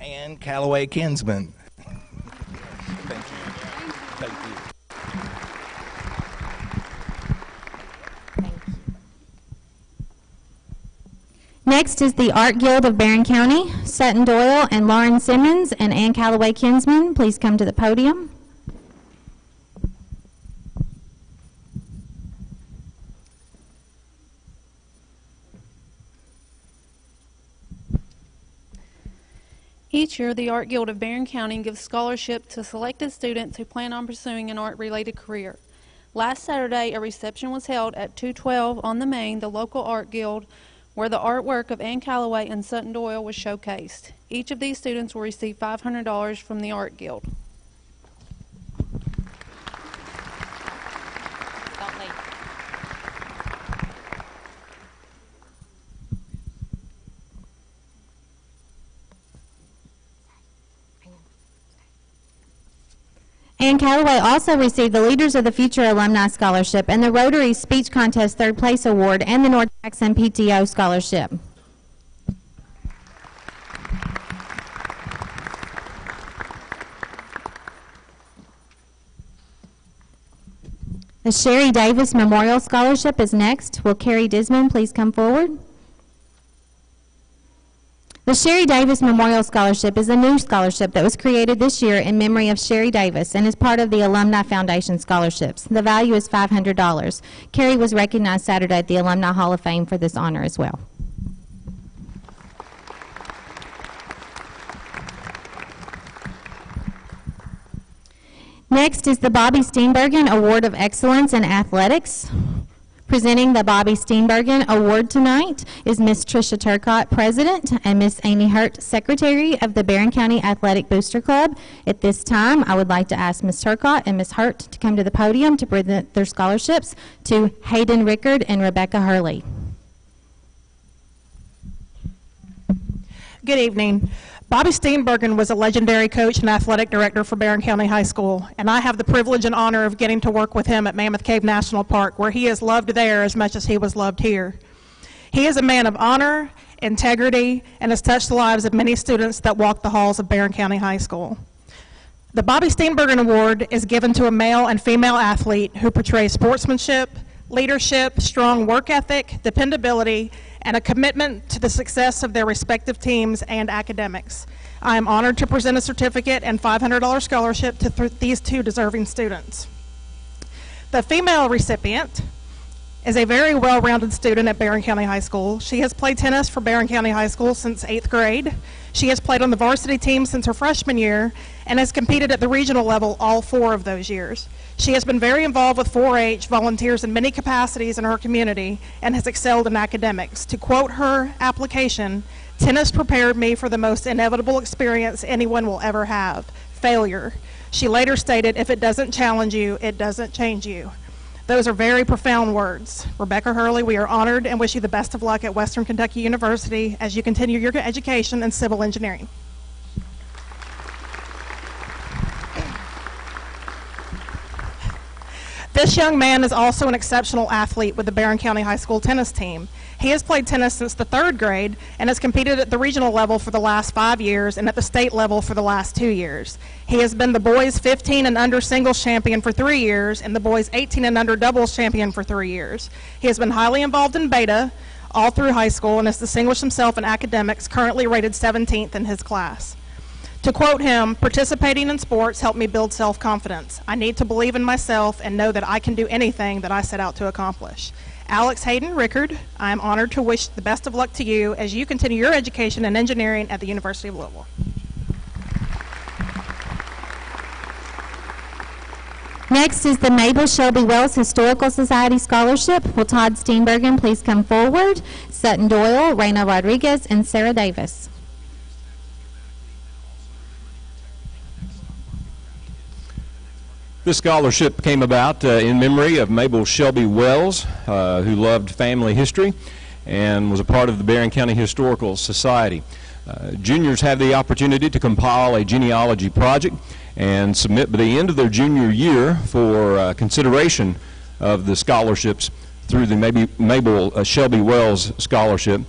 Speaker 21: Ann Calloway Kinsman. Thank you. Thank you.
Speaker 6: Next is the Art Guild of Barren County. Sutton Doyle and Lauren Simmons and Ann Calloway Kinsman, please come to the podium.
Speaker 22: Each year, the Art Guild of Barren County gives scholarship to selected students who plan on pursuing an art-related career. Last Saturday, a reception was held at 212 on the Main, the local art guild, where the artwork of Ann Calloway and Sutton Doyle was showcased. Each of these students will receive $500 from the Art Guild.
Speaker 6: Ann Calloway also received the Leaders of the Future Alumni Scholarship and the Rotary Speech Contest Third Place Award and the North Jackson PTO Scholarship. The Sherry Davis Memorial Scholarship is next. Will Carrie Disman please come forward? The Sherry Davis Memorial Scholarship is a new scholarship that was created this year in memory of Sherry Davis and is part of the Alumni Foundation Scholarships. The value is $500. Carrie was recognized Saturday at the Alumni Hall of Fame for this honor as well. Next is the Bobby Steenbergen Award of Excellence in Athletics. Presenting the Bobby Steenbergen Award tonight is Miss Tricia Turcott, President, and Miss Amy Hurt, Secretary of the Barren County Athletic Booster Club. At this time, I would like to ask Miss Turcott and Miss Hurt to come to the podium to present their scholarships to Hayden Rickard and Rebecca Hurley.
Speaker 23: Good evening.
Speaker 3: Bobby Steenbergen was a legendary coach and athletic director for Barren County High School, and I have the privilege and honor of getting to work with him at Mammoth Cave National Park, where he is loved there as much as he was loved here. He is a man of honor, integrity, and has touched the lives of many students that walk the halls of Barren County High School. The Bobby Steenbergen Award is given to a male and female athlete who portrays sportsmanship, leadership, strong work ethic, dependability, and a commitment to the success of their respective teams and academics. I am honored to present a certificate and $500 scholarship to these two deserving students. The female recipient is a very well-rounded student at Barren County High School. She has played tennis for Barren County High School since 8th grade. She has played on the varsity team since her freshman year and has competed at the regional level all 4 of those years. She has been very involved with 4-H, volunteers in many capacities in her community, and has excelled in academics. To quote her application, "Tennis prepared me for the most inevitable experience anyone will ever have, failure." She later stated, "If it doesn't challenge you, it doesn't change you." Those are very profound words. Rebecca Hurley, we are honored and wish you the best of luck at Western Kentucky University as you continue your education in civil engineering. This young man is also an exceptional athlete with the Barren County High School tennis team. He has played tennis since the 3rd grade and has competed at the regional level for the last 5 years and at the state level for the last 2 years. He has been the boys 15 and under singles champion for 3 years and the boys 18 and under doubles champion for 3 years. He has been highly involved in beta all through high school and has distinguished himself in academics, currently rated 17th in his class. To quote him, "Participating in sports helped me build self-confidence. I need to believe in myself and know that I can do anything that I set out to accomplish." Alex Hayden Rickard, I am honored to wish the best of luck to you as you continue your education in engineering at the University of Louisville.
Speaker 6: Next is the Mabel Shelby Wells Historical Society Scholarship. Will Todd Steenbergen please come forward? Sutton Doyle, Raina Rodriguez, and Sarah Davis.
Speaker 4: This scholarship came about in memory of Mabel Shelby Wells, who loved family history and was a part of the Barren County Historical Society. Juniors have the opportunity to compile a genealogy project and submit by the end of their junior year for consideration of the scholarships through the Mabel Shelby Wells Scholarship.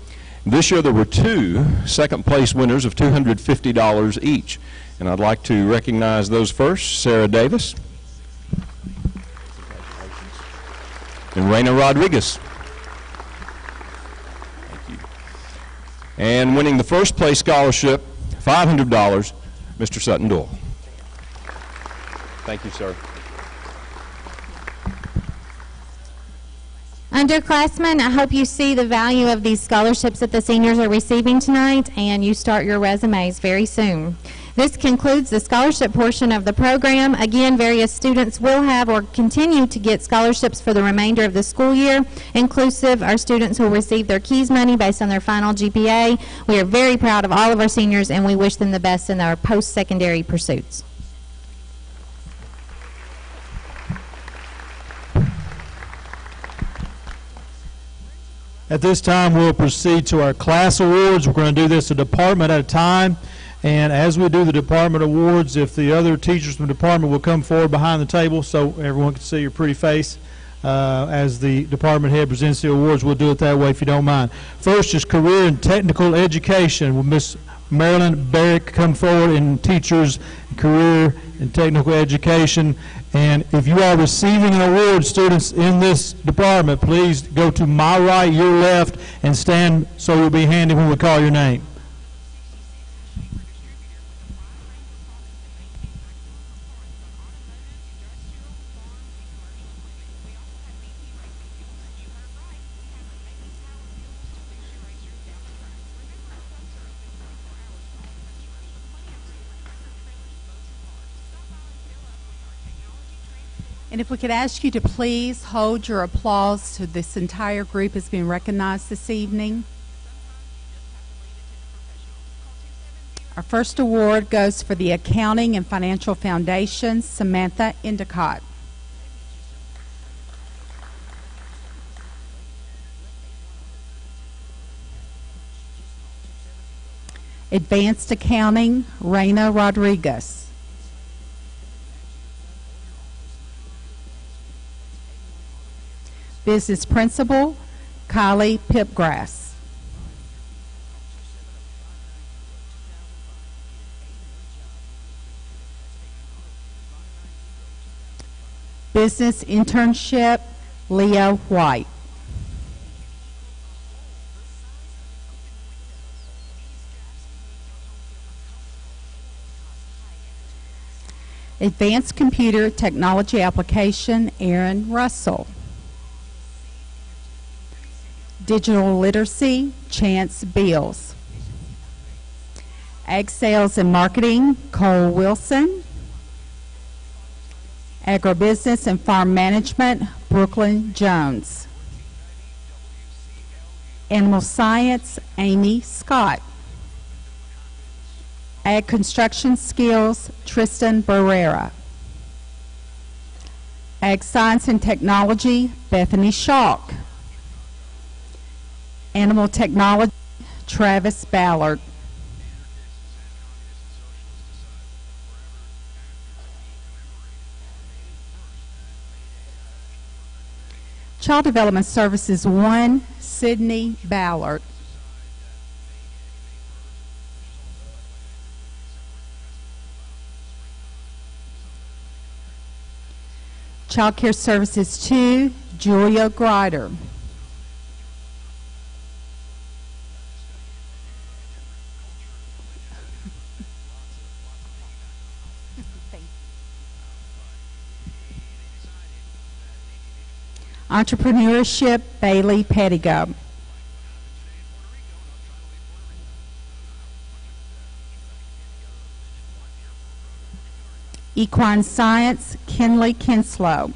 Speaker 4: This year there were 2 second-place winners of $250 each, and I'd like to recognize those first. Sarah Davis and Raina Rodriguez. Thank you. And winning the first place scholarship, $500, Mr. Sutton Doyle. Thank you, sir.
Speaker 6: Underclassmen, I hope you see the value of these scholarships that the seniors are receiving tonight, and you start your resumes very soon. This concludes the scholarship portion of the program. Again, various students will have or continue to get scholarships for the remainder of the school year, inclusive our students who will receive their KEYS money based on their final GPA. We are very proud of all of our seniors, and we wish them the best in their post-secondary pursuits.
Speaker 1: At this time, we'll proceed to our class awards. We're going to do this a department at a time. And as we do the department awards, if the other teachers from the department will come forward behind the table so everyone can see your pretty face as the department head presents the awards, we'll do it that way if you don't mind. First is career and technical education. Will Miss Marilyn Barrick come forward in teachers, career and technical education? And if you are receiving an award, students in this department, please go to my right, your left, and stand so you'll be handy when we call your name.
Speaker 23: And if we could ask you to please hold your applause to this entire group as being recognized this evening. Our first award goes for the Accounting and Financial Foundation, Samantha Endicott. Advanced Accounting, Reina Rodriguez. Business Principal, Kylie Pipgrass. Business Internship, Leah White. Advanced Computer Technology Application, Aaron Russell. Digital Literacy, Chance Beals. Ag Sales and Marketing, Cole Wilson. Agribusiness and Farm Management, Brooklyn Jones. Animal Science, Amy Scott. Ag Construction Skills, Tristan Barrera. Ag Science and Technology, Bethany Schalk. Animal Technology, Travis Ballard. Child Development Services 1, Sydney Ballard. Child Care Services 2, Julia Grider. Entrepreneurship, Bailey Pettigo. Equine Science, Kinley Kinslow.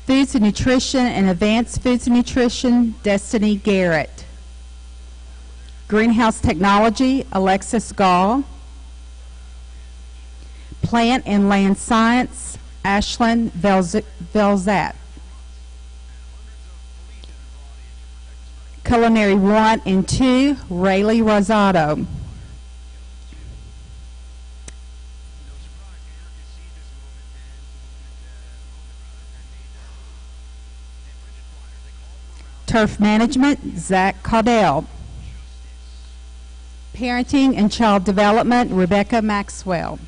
Speaker 23: Foods and Nutrition and Advanced Foods and Nutrition, Destiny Garrett. Greenhouse Technology, Alexis Gall. Plant and Land Science, Ashlyn Velzat. Culinary 1 and 2, Rayleigh Rosado. Turf Management, Zach Caudell. Parenting and Child Development, Rebecca Maxwell.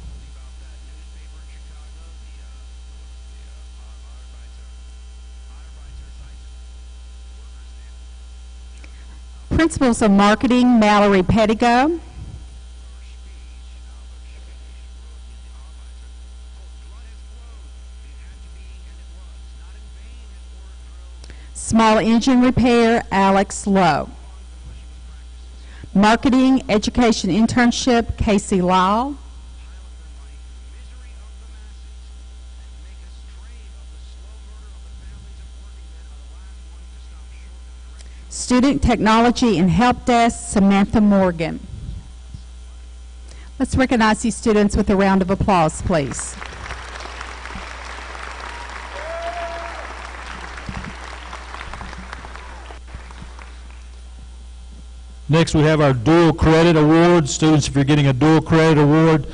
Speaker 23: Principles of Marketing, Mallory Pettigo. Small Engine Repair, Alex Lowe. Marketing Education Internship, Casey Lyle. Student Technology and Help Desk, Samantha Morgan. Let's recognize these students with a round of applause, please.
Speaker 1: Next, we have our Dual Credit Award. Students, if you're getting a Dual Credit Award,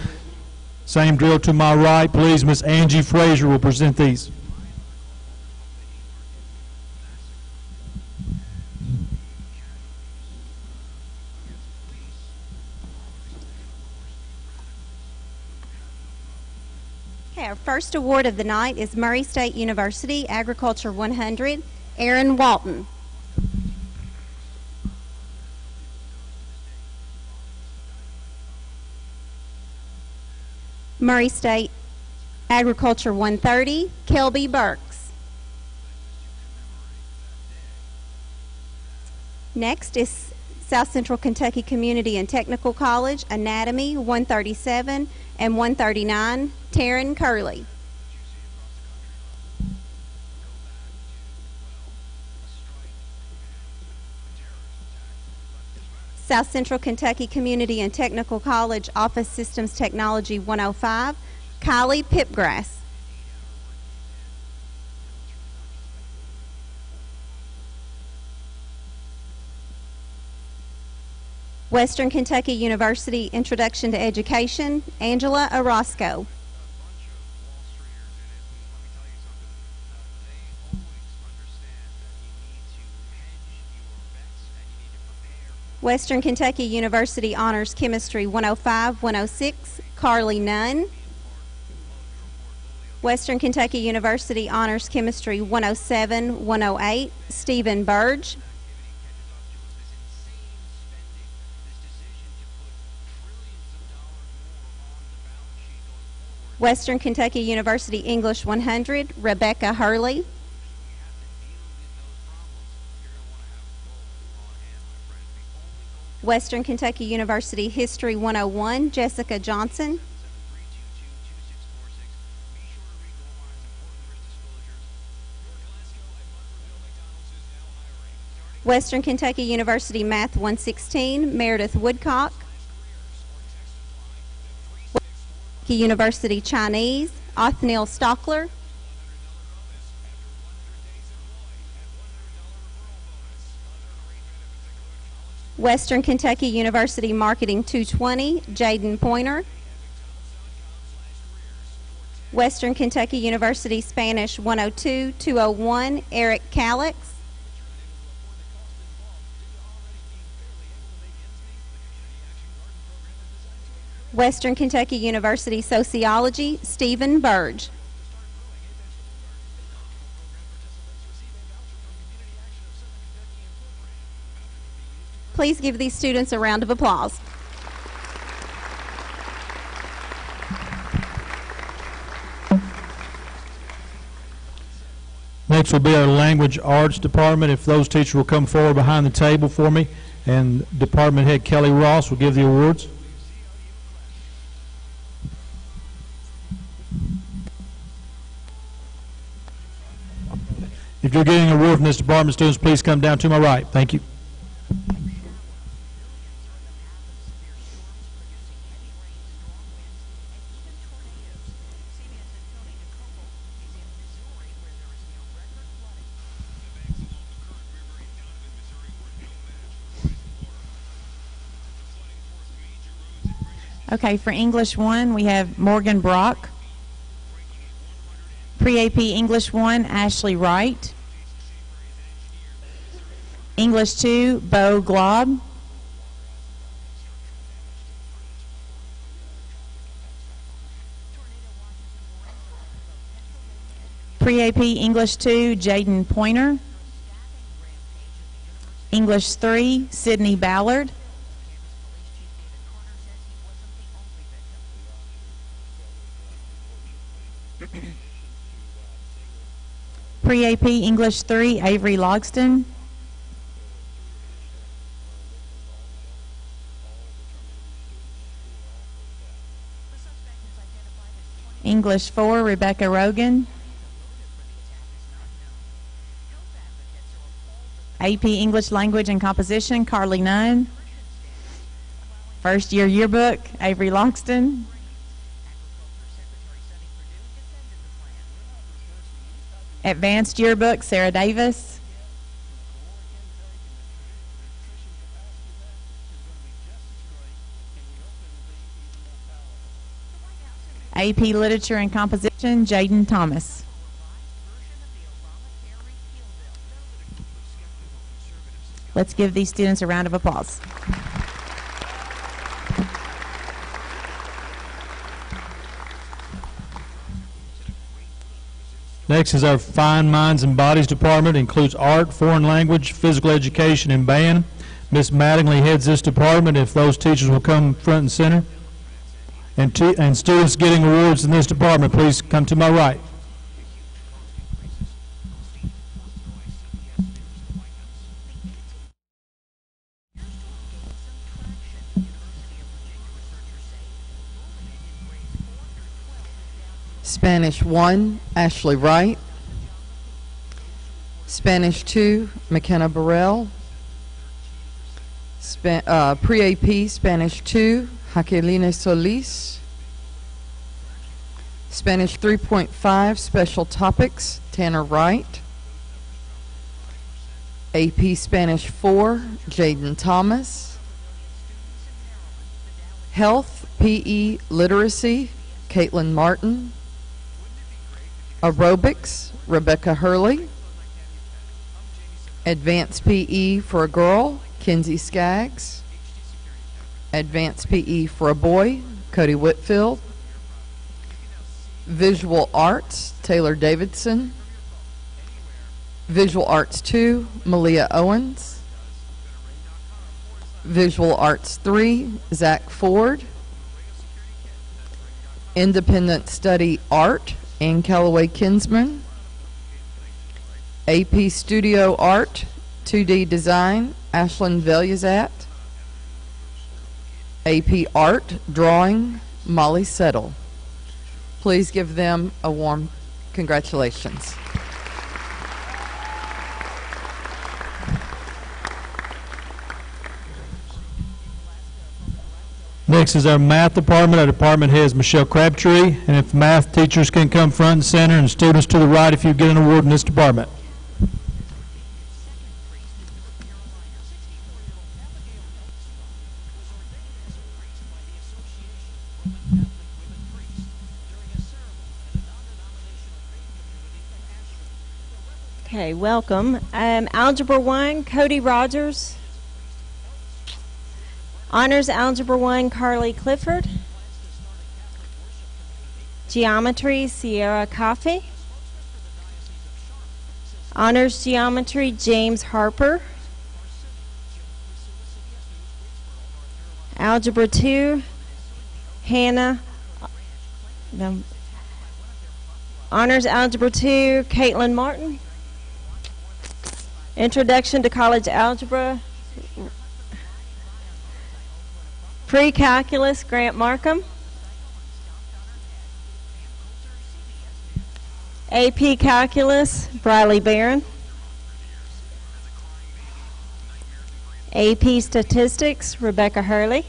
Speaker 1: same drill to my right, please. Miss Angie Frazier will present these.
Speaker 15: Okay, our first award of the night is Murray State University Agriculture 100, Aaron Walton. Murray State Agriculture 130, Kelby Burks. Next is South Central Kentucky Community and Technical College, Anatomy 137 and 139, Taryn Curley. South Central Kentucky Community and Technical College, Office Systems Technology 105, Kylie Pipgrass.
Speaker 12: Western Kentucky University Introduction to Education, Angela Orozco. Western Kentucky University Honors Chemistry 105-106, Carly Nunn. Western Kentucky University Honors Chemistry 107-108, Stephen Burge. Western Kentucky University English 100, Rebecca Hurley. Western Kentucky University History 101, Jessica Johnson. Western Kentucky University Math 116, Meredith Woodcock. Western Kentucky University Chinese, Othniel Stockler. Western Kentucky University Marketing 220, Jaden Pointer. Western Kentucky University Spanish 102-201, Eric Calix. Western Kentucky University Sociology, Stephen Burge. Please give these students a round of applause.
Speaker 1: Next will be our Language Arts Department. If those teachers will come forward behind the table for me, and Department Head Kelly Ross will give the awards. If you're getting an award from this department, students, please come down to my right. Thank you.
Speaker 19: Okay, for English 1, we have Morgan Brock. Pre-AP English 1, Ashley Wright. English 2, Bo Glob. Pre-AP English 2, Jaden Pointer. English 3, Sydney Ballard. Pre-AP English 3, Avery Logston. English 4, Rebecca Rogan. AP English Language and Composition, Carly Nunn. First year yearbook, Avery Logston. Advanced yearbook, Sarah Davis. AP Literature and Composition, Jaden Thomas. Let's give these students a round of applause.
Speaker 1: Next is our Fine Minds and Bodies Department. It includes art, foreign language, physical education, and band. Miss Mattingly heads this department. If those teachers will come front and center. And students getting awards in this department, please come to my right.
Speaker 5: Spanish 1, Ashley Wright. Spanish 2, McKenna Burrell. Pre-AP Spanish 2, Jacqueline Solis. Spanish 3.5, Special Topics, Tanner Wright. AP Spanish 4, Jaden Thomas. Health, PE, Literacy, Caitlin Martin. Aerobics, Rebecca Hurley. Advanced PE for a girl, Kinsey Skaggs. Advanced PE for a boy, Cody Whitfield. Visual Arts, Taylor Davidson. Visual Arts 2, Malia Owens. Visual Arts 3, Zach Ford. Independent Study Art, Ann Calloway Kinsman. AP Studio Art, 2D Design, Ashlyn Velyazat. AP Art, Drawing, Molly Settle. Please give them a warm congratulations.
Speaker 1: Next is our math department. Our department head is Michelle Crabtree, and if math teachers can come front and center, and students to the right if you get an award in this department.
Speaker 7: Okay, welcome. Algebra 1, Cody Rogers. Honors Algebra 1, Carly Clifford. Geometry, Sierra Coffey. Honors Geometry, James Harper. Algebra 2, Hannah. No. Honors Algebra 2, Caitlin Martin. Introduction to College Algebra. Pre-Calculus, Grant Markham. AP Calculus, Briley Barren. AP Statistics, Rebecca Hurley.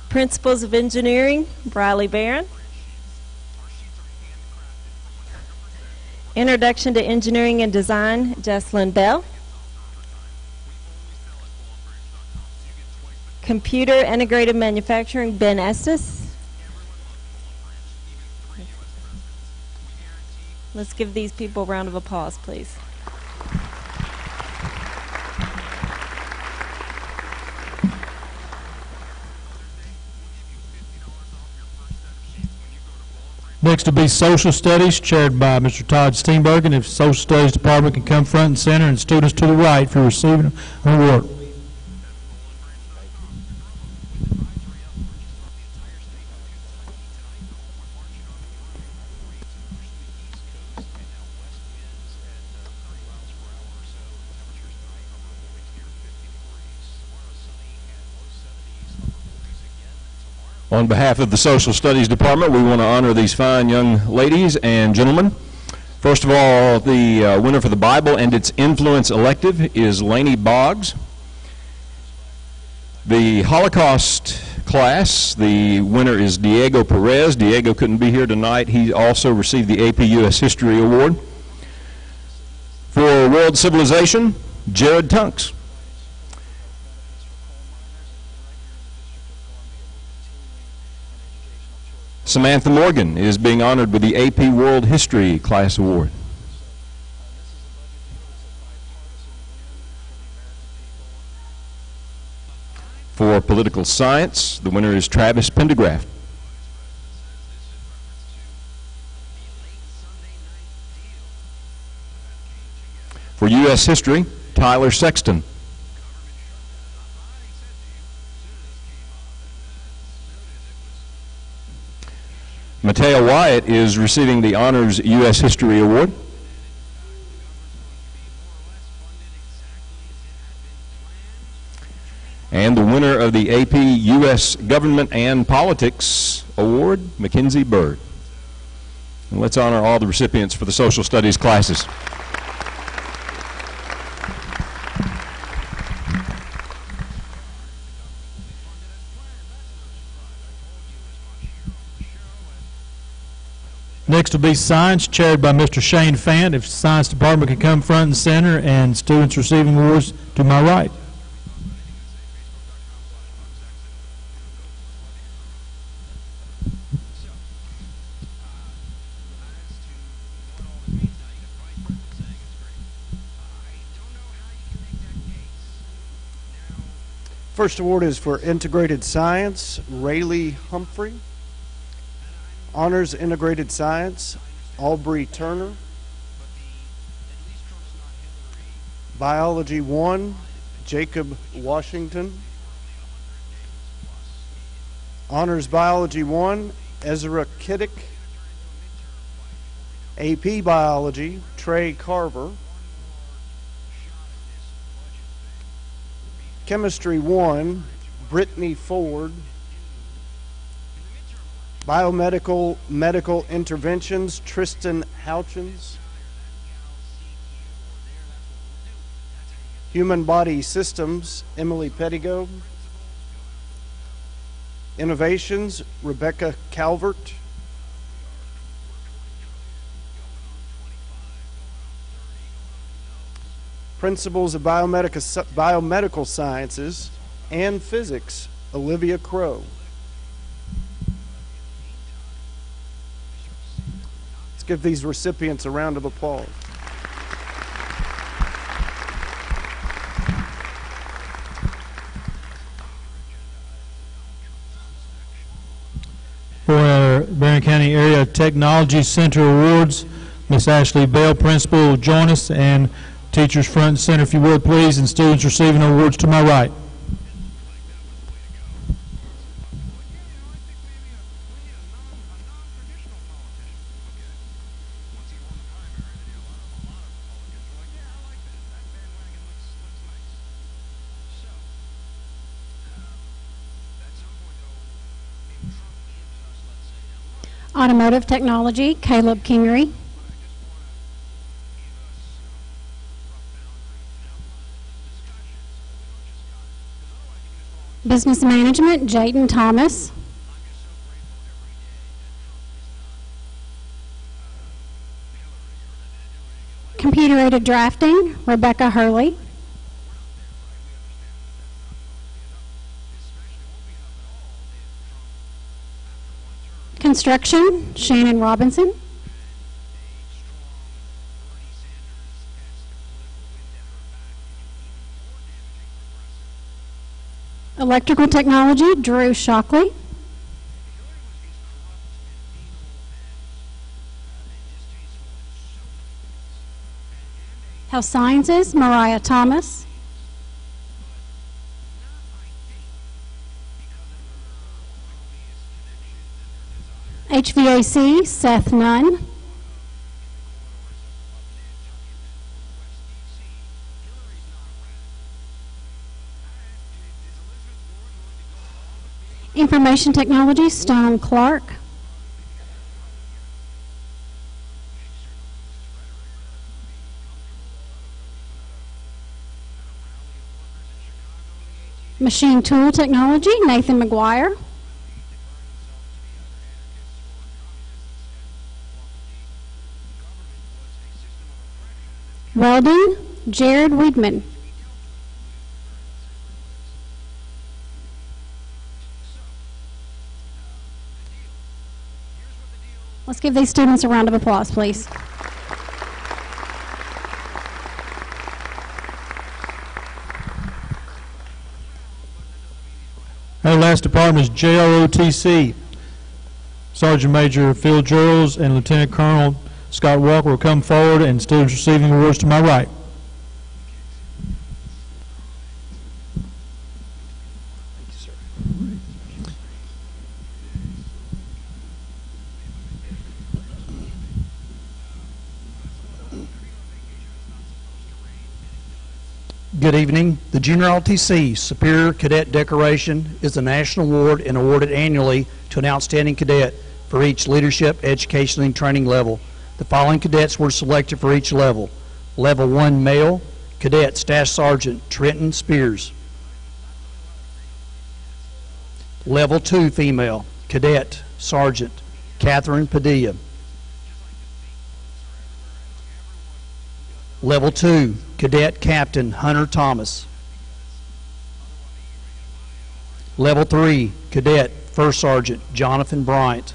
Speaker 7: Principles of Engineering, Briley Barren. Introduction to Engineering and Design, Jesslyn Bell. Computer Integrated Manufacturing, Ben Estes. Let's give these people a round of applause, please.
Speaker 1: Next will be Social Studies, chaired by Mr. Todd Steenbergen. If Social Studies Department can come front and center, and students to the right for receiving an award.
Speaker 4: On behalf of the Social Studies Department, we want to honor these fine young ladies and gentlemen. First of all, the winner for the Bible and its Influence elective is Laney Boggs. The Holocaust class, the winner is Diego Perez. Diego couldn't be here tonight. He also received the AP U.S. History Award. For World Civilization, Jared Tunks. Samantha Morgan is being honored with the AP World History Class Award. For Political Science, the winner is Travis Pendergraft. For U.S. History, Tyler Sexton. Matea Wyatt is receiving the Honors U.S. History Award. And the winner of the AP U.S. Government and Politics Award, Mackenzie Bird. And let's honor all the recipients for the Social Studies classes.
Speaker 1: Next will be science, chaired by Mr. Shane Fant. If the science department could come front and center, and students receiving awards to my right.
Speaker 9: First award is for Integrated Science, Rayleigh Humphrey. Honors Integrated Science, Aubrey Turner. Biology 1, Jacob Washington. Honors Biology 1, Ezra Kiddick. AP Biology, Trey Carver. Chemistry 1, Brittany Ford. Biomedical Medical Interventions, Tristan Houchins. Human Body Systems, Emily Pettigo. Innovations, Rebecca Calvert. Principles of Biomedical Sciences and Physics, Olivia Crow. Let's give these recipients a round of applause.
Speaker 1: For our Barren County Area Technology Center Awards, Ms. Ashley Bell, Principal, will join us, and teachers front and center, if you would, please, and students receiving awards to my right.
Speaker 10: Automotive Technology, Caleb Kingery. Business Management, Jaden Thomas. Computer-aided Drafting, Rebecca Hurley. Construction, Shannon Robinson. Electrical Technology, Drew Shockley. Health Sciences, Mariah Thomas. HVAC, Seth Nunn. Information Technology, Stone Clark. Machine Tool Technology, Nathan McGuire. Welding, Jared Weidman. Let's give these students a round of applause, please.
Speaker 1: Our last department is JROTC. Sergeant Major Phil Gerals and Lieutenant Colonel Scott Walker will come forward, and students receiving awards to my right.
Speaker 11: Good evening. The Junior ROTC Superior Cadet Decoration is a national award and awarded annually to an outstanding cadet for each leadership, education, and training level. The following cadets were selected for each level. Level 1 male, Cadet Staff Sergeant Trenton Spears. Level 2 female, Cadet Sergeant Catherine Padilla. Level 2, Cadet Captain Hunter Thomas. Level 3, Cadet First Sergeant Jonathan Bryant.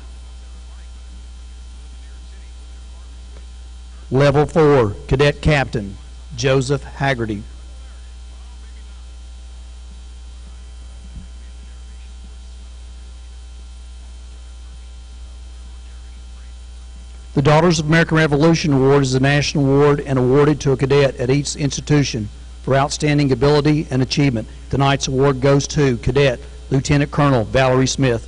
Speaker 11: Level 4, Cadet Captain Joseph Haggerty. The Daughters of American Revolution Award is a national award and awarded to a cadet at each institution for outstanding ability and achievement. Tonight's award goes to Cadet Lieutenant Colonel Valerie Smith.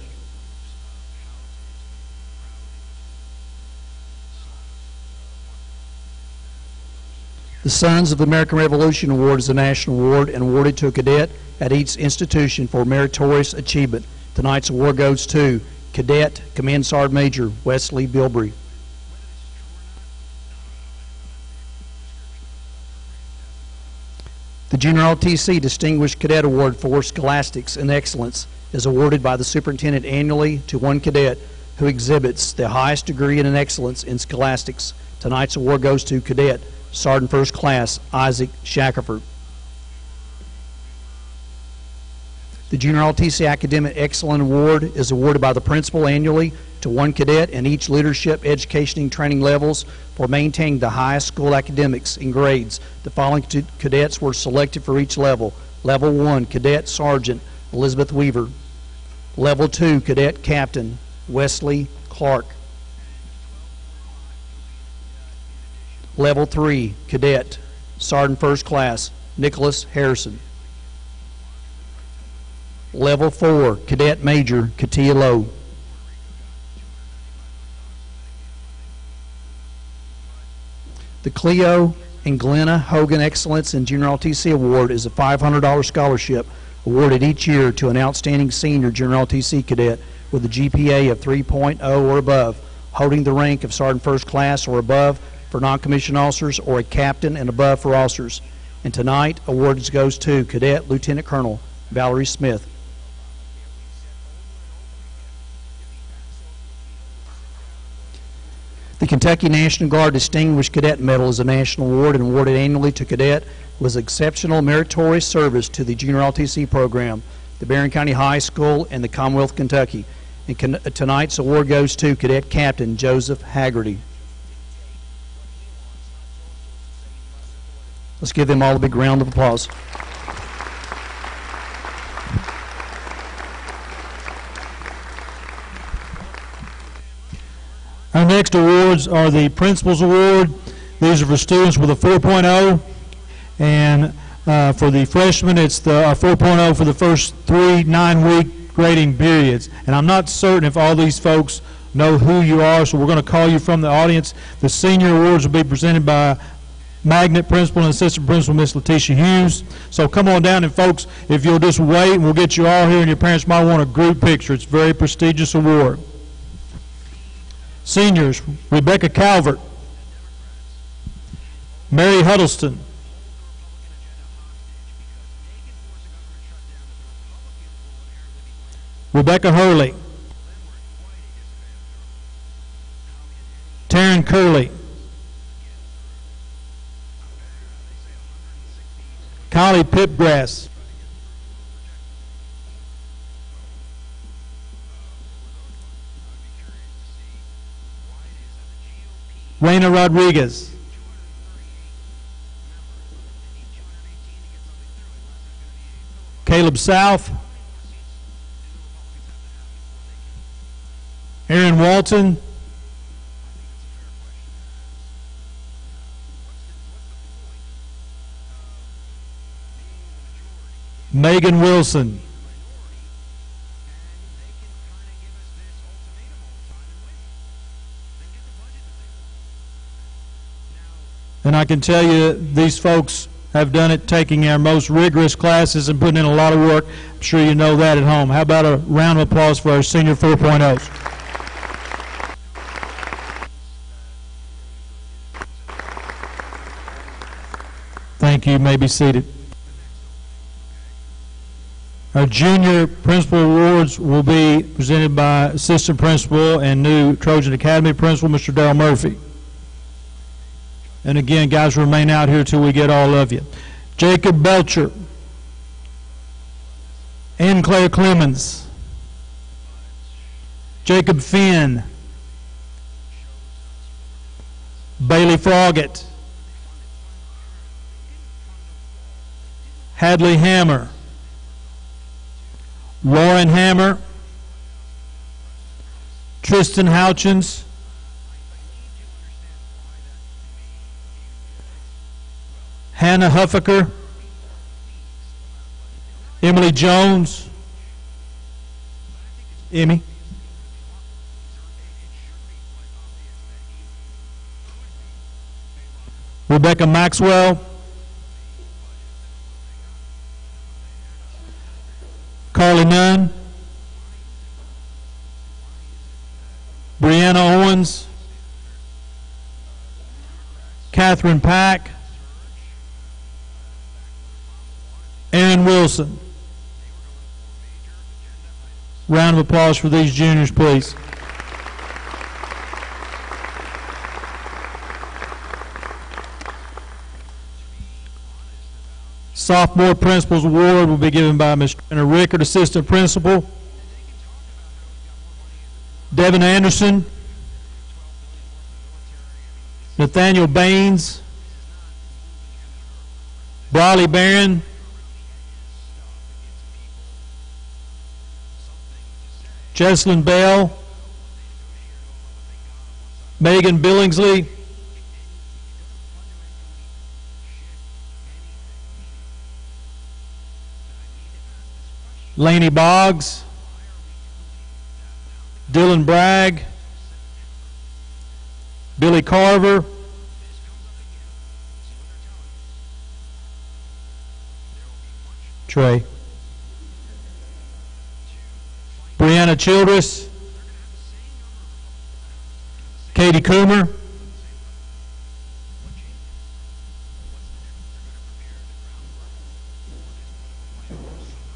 Speaker 11: The Sons of the American Revolution Award is a national award and awarded to a cadet at each institution for meritorious achievement. Tonight's award goes to Cadet Command Sergeant Major Wesley Bilbrey. The Junior LTC Distinguished Cadet Award for Scholastics and Excellence is awarded by the superintendent annually to one cadet who exhibits the highest degree in excellence in scholastics. Tonight's award goes to Cadet Sergeant First Class Isaac Shackelford. The Junior LTC Academic Excellence Award is awarded by the principal annually to one cadet in each leadership, education, and training levels for maintaining the highest school academics and grades. The following cadets were selected for each level. Level 1, Cadet Sergeant Elizabeth Weaver. Level 2, Cadet Captain Wesley Clark. Level 3, Cadet Sergeant First Class Nicholas Harrison. Level 4, Cadet Major Katia Lowe. The Cleo and Glenna Hogan Excellence in Junior LTC Award is a $500 scholarship awarded each year to an outstanding senior Junior LTC cadet with a GPA of 3.0 or above, holding the rank of Sergeant First Class or above for non-commissioned officers or a captain and above for officers. And tonight, awards goes to Cadet Lieutenant Colonel Valerie Smith. The Kentucky National Guard Distinguished Cadet Medal is a national award and awarded annually to cadet with exceptional meritorious service to the Junior LTC program, the Barren County High School, and the Commonwealth of Kentucky. And tonight's award goes to Cadet Captain Joseph Haggerty. Let's give them all a big round of applause.
Speaker 1: Our next awards are the Principal's Award. These are for students with a 4.0, and for the freshmen, it's the 4.0 for the first 3 9-week grading periods. And I'm not certain if all these folks know who you are, so we're going to call you from the audience. The senior awards will be presented by Magnet Principal and Assistant Principal Miss Letitia Hughes. So come on down, and folks, if you'll just wait, we'll get you all here, and your parents might want a group picture. It's a very prestigious award. Seniors, Rebecca Calvert, Mary Huddleston, Rebecca Hurley, Taryn Curley, Kylie Pipgrass, Raina Rodriguez, Caleb South, Aaron Walton, Megan Wilson, and I can tell you these folks have done it taking our most rigorous classes and putting in a lot of work. I'm sure you know that at home. How about a round of applause for our senior 4.0s? Thank you. You may be seated. Our junior principal awards will be presented by Assistant Principal and new Trojan Academy Principal, Mr. Darrell Murphy. And again, guys, remain out here till we get all of you. Jacob Belcher. Ann Claire Clemens. Jacob Finn. Bailey Froggett. Hadley Hammer. Lauren Hammer. Tristan Houchins. Hannah Huffaker. Emily Jones. Emmy. Rebecca Maxwell. Carly Nunn. Brianna Owens. Catherine Pack. Aaron Wilson. Round of applause for these juniors, please. Sophomore Principal's Award will be given by Ms. Trina Rickard, Assistant Principal. Devin Anderson. Nathaniel Baines. Briley Barren. Jesslyn Bell. Megan Billingsley. Laney Boggs. Dylan Bragg. Billy Carver. Trey. Brianna Childress. Katie Coomer.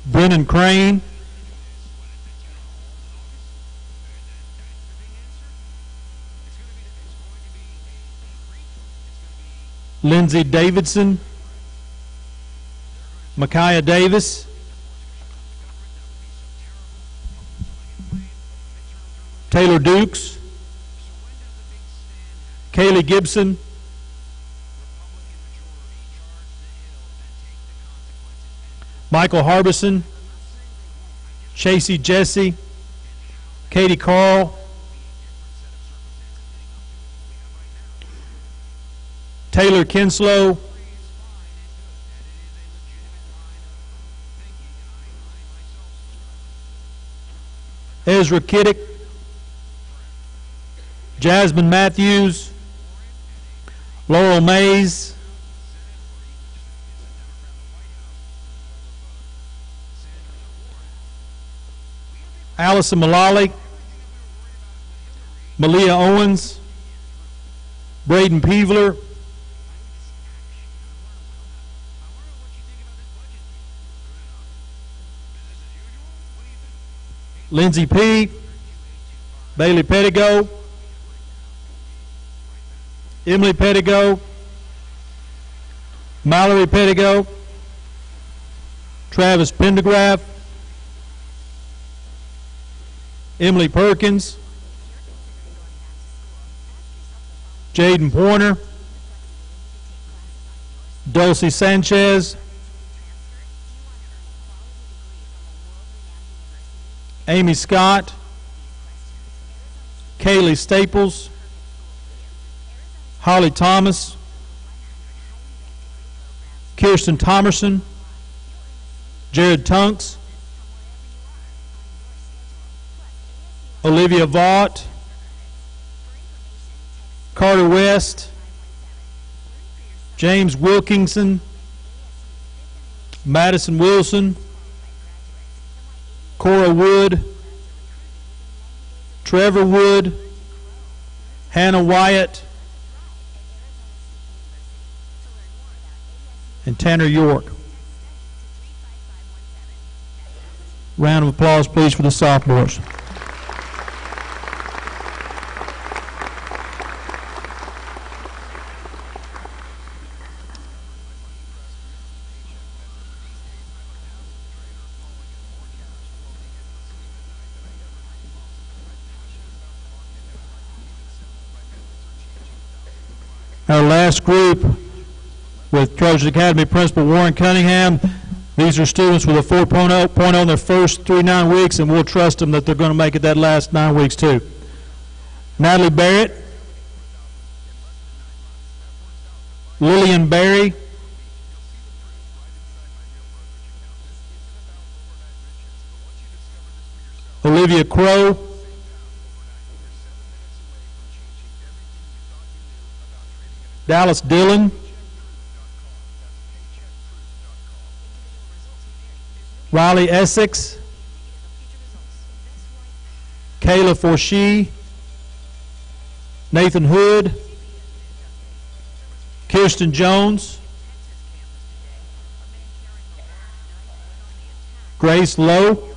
Speaker 1: Brennan Crane. Lindsay Davidson. Micaiah Davis. Taylor Dukes. Kaylee Gibson. Michael Harbison. Chasey Jesse. Katie Carl. Taylor Kinslow. Ezra Kiddick. Jasmine Matthews. Laurel Mays. Allison Mullally. Malia Owens. Braden Peevler. Lindsay P. Bailey Pettigo. Emily Pettigo. Mallory Pettigo. Travis Pendergraph. Emily Perkins. Jaden Pointer. Dulcie Sanchez. Amy Scott. Kaylee Staples. Holly Thomas. Kirsten Thomerson. Jared Tunks. Olivia Vaught. Carter West. James Wilkinson. Madison Wilson. Cora Wood. Trevor Wood. Hannah Wyatt. And Tanner York. Round of applause, please, for the sophomores. Our last group with Trojan Academy Principal Warren Cunningham. These are students with a 4.0 in their first 9 weeks, and we'll trust them that they're going to make it that last 9 weeks too. Natalie Barrett, Lillian Berry, Olivia Crow, Dallas Dillon, Riley Essex, Kayla Forshee, Nathan Hood, Kirsten Jones, Grace Lowe,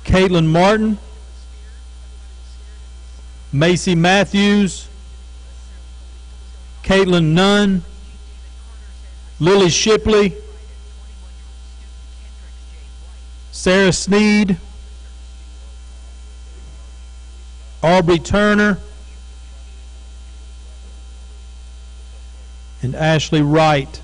Speaker 1: Caitlin Martin, Macy Matthews, Caitlin Nunn, Lily Shipley, Sarah Sneed, Aubrey Turner, and Ashley Wright.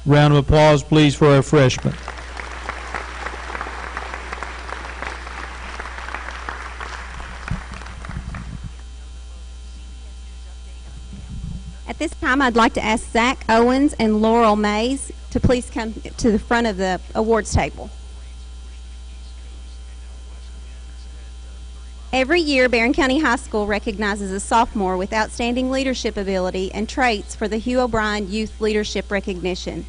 Speaker 1: Round of applause, please, for our freshmen.
Speaker 12: At this time, I'd like to ask Zach Owens and Laurel Mays to please come to the front of the awards table. Every year, Barren County High School recognizes a sophomore with outstanding leadership ability and traits for the Hugh O'Brien Youth Leadership Recognition.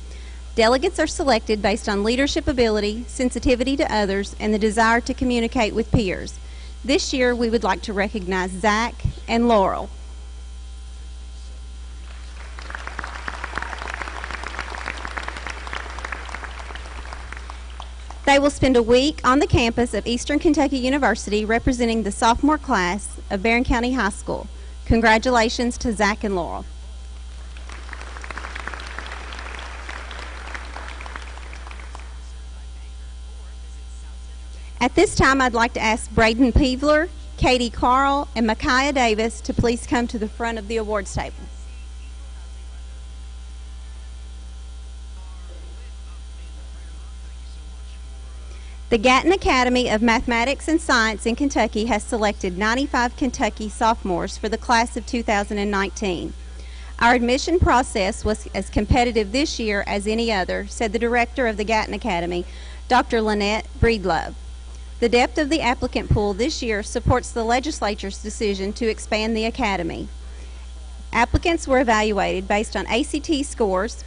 Speaker 12: Delegates are selected based on leadership ability, sensitivity to others, and the desire to communicate with peers. This year, we would like to recognize Zach and Laurel. They will spend a week on the campus of Eastern Kentucky University representing the sophomore class of Barren County High School. Congratulations to Zach and Laurel. At this time, I'd like to ask Braden Peevler, Katie Carl, and Micaiah Davis to please come to the front of the awards table. The Gatton Academy of Mathematics and Science in Kentucky has selected 95 Kentucky sophomores for the class of 2019. Our admission process was as competitive this year as any other, said the director of the Gatton Academy, Dr. Lynette Breedlove. The depth of the applicant pool this year supports the legislature's decision to expand the academy. Applicants were evaluated based on ACT scores,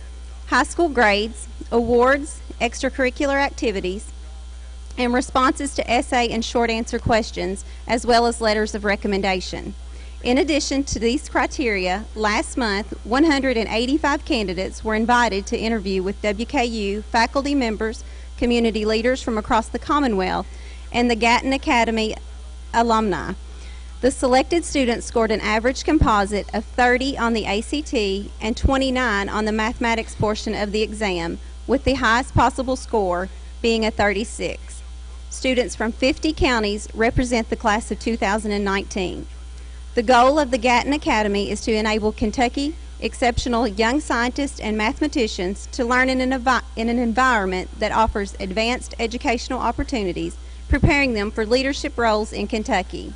Speaker 12: high school grades, awards, extracurricular activities, and responses to essay and short answer questions, as well as letters of recommendation. In addition to these criteria, last month, 185 candidates were invited to interview with WKU faculty members, community leaders from across the Commonwealth, and the Gatton Academy alumni. The selected students scored an average composite of 30 on the ACT and 29 on the mathematics portion of the exam, with the highest possible score being a 36. Students from 50 counties represent the class of 2019. The goal of the Gatton Academy is to enable Kentucky exceptional young scientists and mathematicians to learn in an environment that offers advanced educational opportunities, preparing them for leadership roles in Kentucky.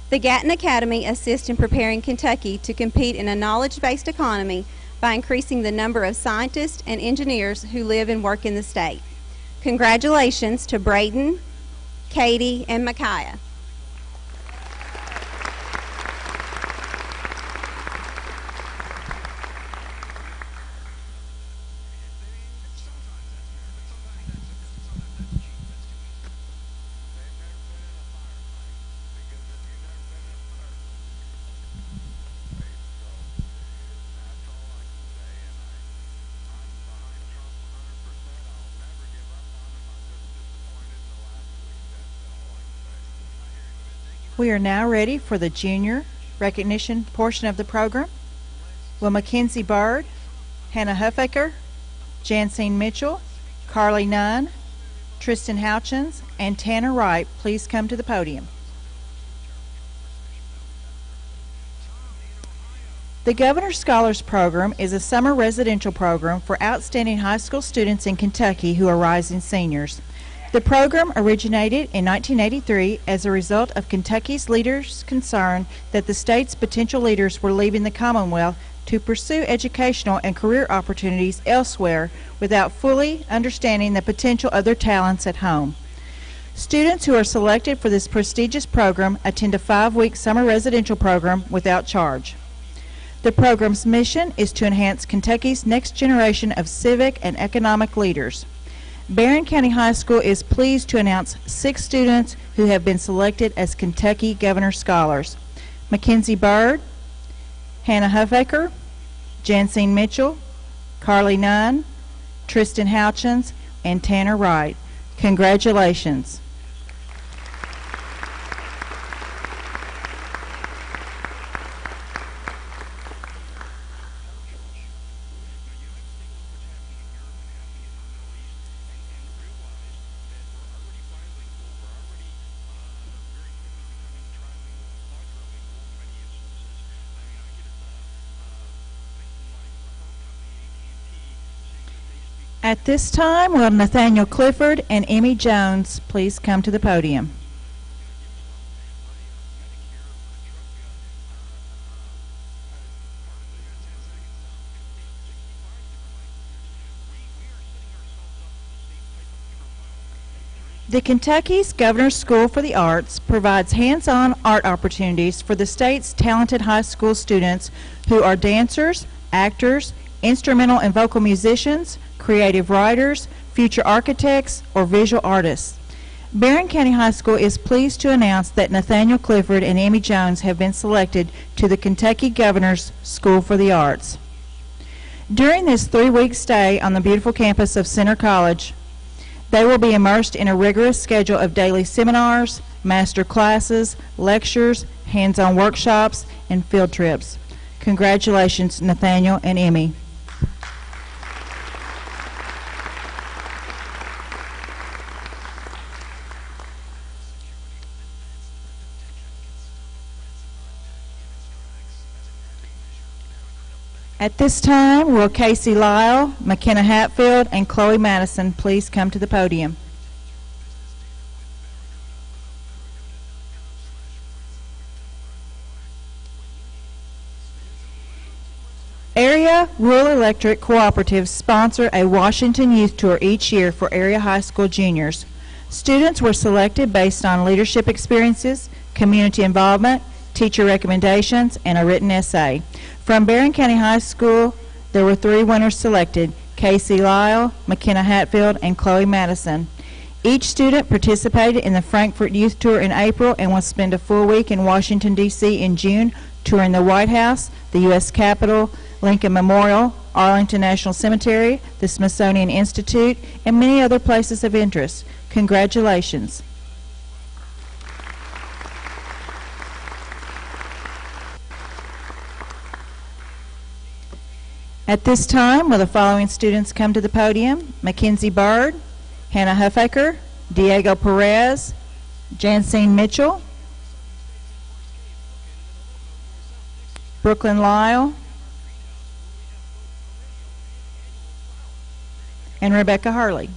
Speaker 12: The Gatton Academy assists in preparing Kentucky to compete in a knowledge-based economy by increasing the number of scientists and engineers who live and work in the state. Congratulations to Braden, Katie, and Micaiah.
Speaker 2: We are now ready for the junior recognition portion of the program. Will Mackenzie Bird, Hannah Huffaker, Jancine Mitchell, Carly Nunn, Tristan Houchins, and Tanner Wright please come to the podium. The Governor's Scholars Program is a summer residential program for outstanding high school students in Kentucky who are rising seniors. The program originated in 1983 as a result of Kentucky's leaders' concern that the state's potential leaders were leaving the Commonwealth to pursue educational and career opportunities elsewhere without fully understanding the potential of their talents at home. Students who are selected for this prestigious program attend a 5-week summer residential program without charge. The program's mission is to enhance Kentucky's next generation of civic and economic leaders. Barren County High School is pleased to announce 6 students who have been selected as Kentucky Governor Scholars: Mackenzie Bird, Hannah Huffaker, Jancine Mitchell, Carly Nunn, Tristan Houchins, and Tanner Wright. Congratulations. At this time, will Nathaniel Clifford and Emmy Jones please come to the podium? The Kentucky's Governor's School for the Arts provides hands-on art opportunities for the state's talented high school students who are dancers, actors, instrumental and vocal musicians, creative writers, future architects, or visual artists. Barren County High School is pleased to announce that Nathaniel Clifford and Emmy Jones have been selected to the Kentucky Governor's School for the Arts. During this 3-week stay on the beautiful campus of Center College, they will be immersed in a rigorous schedule of daily seminars, master classes, lectures, hands-on workshops, and field trips. Congratulations, Nathaniel and Emmy. At this time, will Casey Lyle, McKenna Hatfield, and Chloe Madison please come to the podium? Area Rural Electric Cooperatives sponsor a Washington Youth Tour each year for area high school juniors. Students were selected based on leadership experiences, community involvement, teacher recommendations, and a written essay. From Barren County High School, there were 3 winners selected: Casey Lyle, McKenna Hatfield, and Chloe Madison. Each student participated in the Frankfurt Youth Tour in April and will spend a full week in Washington, D.C. in June, touring the White House, the U.S. Capitol, Lincoln Memorial, Arlington National Cemetery, the Smithsonian Institute, and many other places of interest. Congratulations. At this time, will the following students come to the podium? Mackenzie Bird, Hannah Huffaker, Diego Perez, Jancine Mitchell, Brooklyn Lyle, and Rebecca Hurley.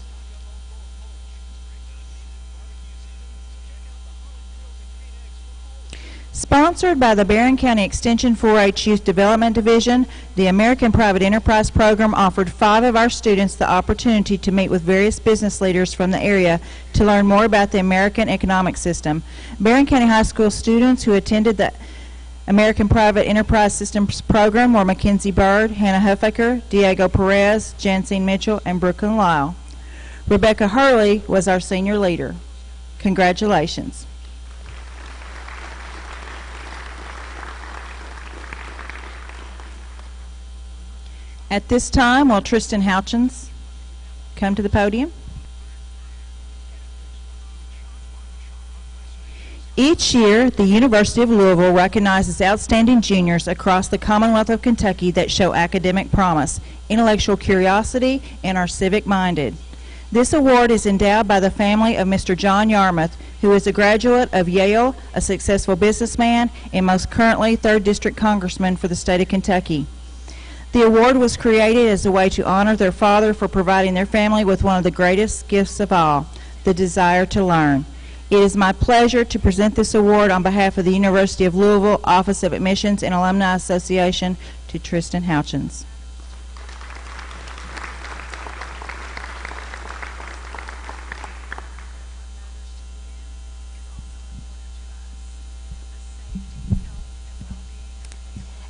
Speaker 2: Sponsored by the Barren County Extension 4-H Youth Development Division, the American Private Enterprise Program offered 5 of our students the opportunity to meet with various business leaders from the area to learn more about the American economic system. Barren County High School students who attended the American Private Enterprise Systems Program were Mackenzie Bird, Hannah Huffaker, Diego Perez, Jancine Mitchell, and Brooklyn Lyle. Rebecca Hurley was our senior leader. Congratulations. At this time, will Tristan Houchins come to the podium? Each year, the University of Louisville recognizes outstanding juniors across the Commonwealth of Kentucky that show academic promise, intellectual curiosity, and are civic-minded. This award is endowed by the family of Mr. John Yarmouth, who is a graduate of Yale, a successful businessman, and most currently 3rd District Congressman for the state of Kentucky. The award was created as a way to honor their father for providing their family with one of the greatest gifts of all, the desire to learn. It is my pleasure to present this award on behalf of the University of Louisville Office of Admissions and Alumni Association to Tristan Houchins.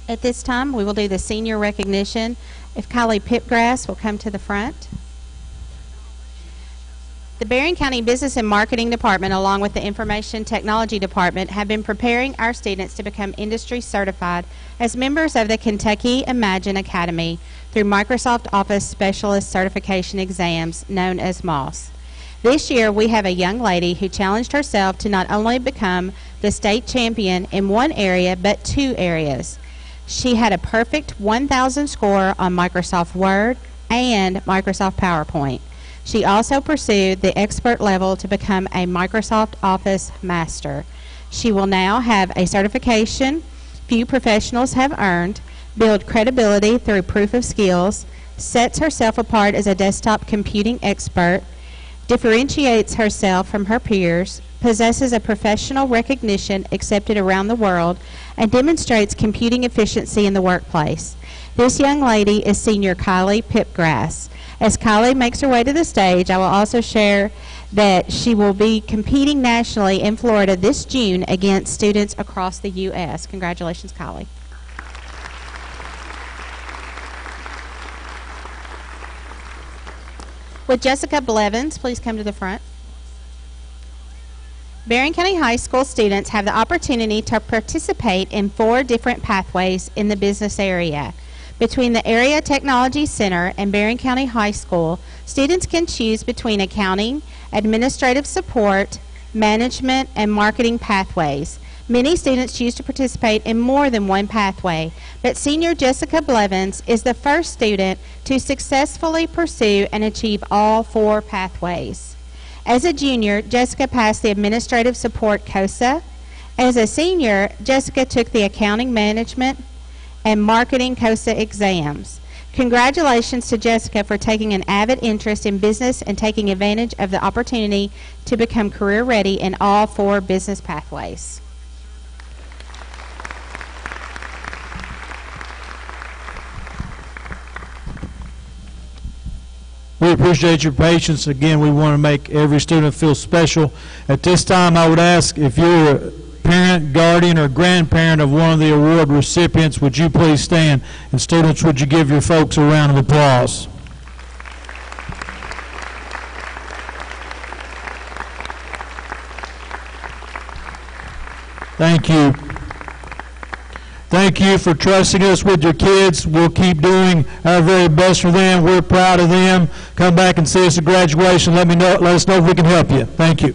Speaker 8: At this time, we will do the senior recognition. If Kylie Pipgrass will come to the front. The Barren County Business and Marketing Department, along with the Information Technology Department, have been preparing our students to become industry certified as members of the Kentucky Imagine Academy through Microsoft Office Specialist Certification Exams, known as MOS. This year, we have a young lady who challenged herself to not only become the state champion in one area, but 2 areas. She had a perfect 1,000 score on Microsoft Word and Microsoft PowerPoint. She also pursued the expert level to become a Microsoft Office master. She will now have a certification few professionals have earned, build credibility through proof of skills, sets herself apart as a desktop computing expert, differentiates herself from her peers, possesses a professional recognition accepted around the world, and demonstrates computing efficiency in the workplace. This young lady is Senior Kylie Pipgrass. As Kylie makes her way to the stage, I will also share that she will be competing nationally in Florida this June against students across the U.S. Congratulations, Kylie. Would Jessica Blevins please come to the front? Barren County High School students have the opportunity to participate in 4 different pathways in the business area. Between the Area Technology Center and Barren County High School, students can choose between accounting, administrative support, management, and marketing pathways. Many students choose to participate in more than one pathway, but senior Jessica Blevins is the first student to successfully pursue and achieve all 4 pathways. As a junior, Jessica passed the administrative support COSA. As a senior, Jessica took the accounting management and marketing COSA exams. Congratulations to Jessica for taking an avid interest in business and taking advantage of the opportunity to become career ready in all 4 business pathways.
Speaker 1: We appreciate your patience. Again, we want to make every student feel special. At this time, I would ask if you're a parent, guardian, or grandparent of one of the award recipients, would you please stand? And students, would you give your folks a round of applause? Thank you. Thank you for trusting us with your kids. We'll keep doing our very best for them. We're proud of them. Come back and see us at graduation. Let us know if we can help you. Thank you.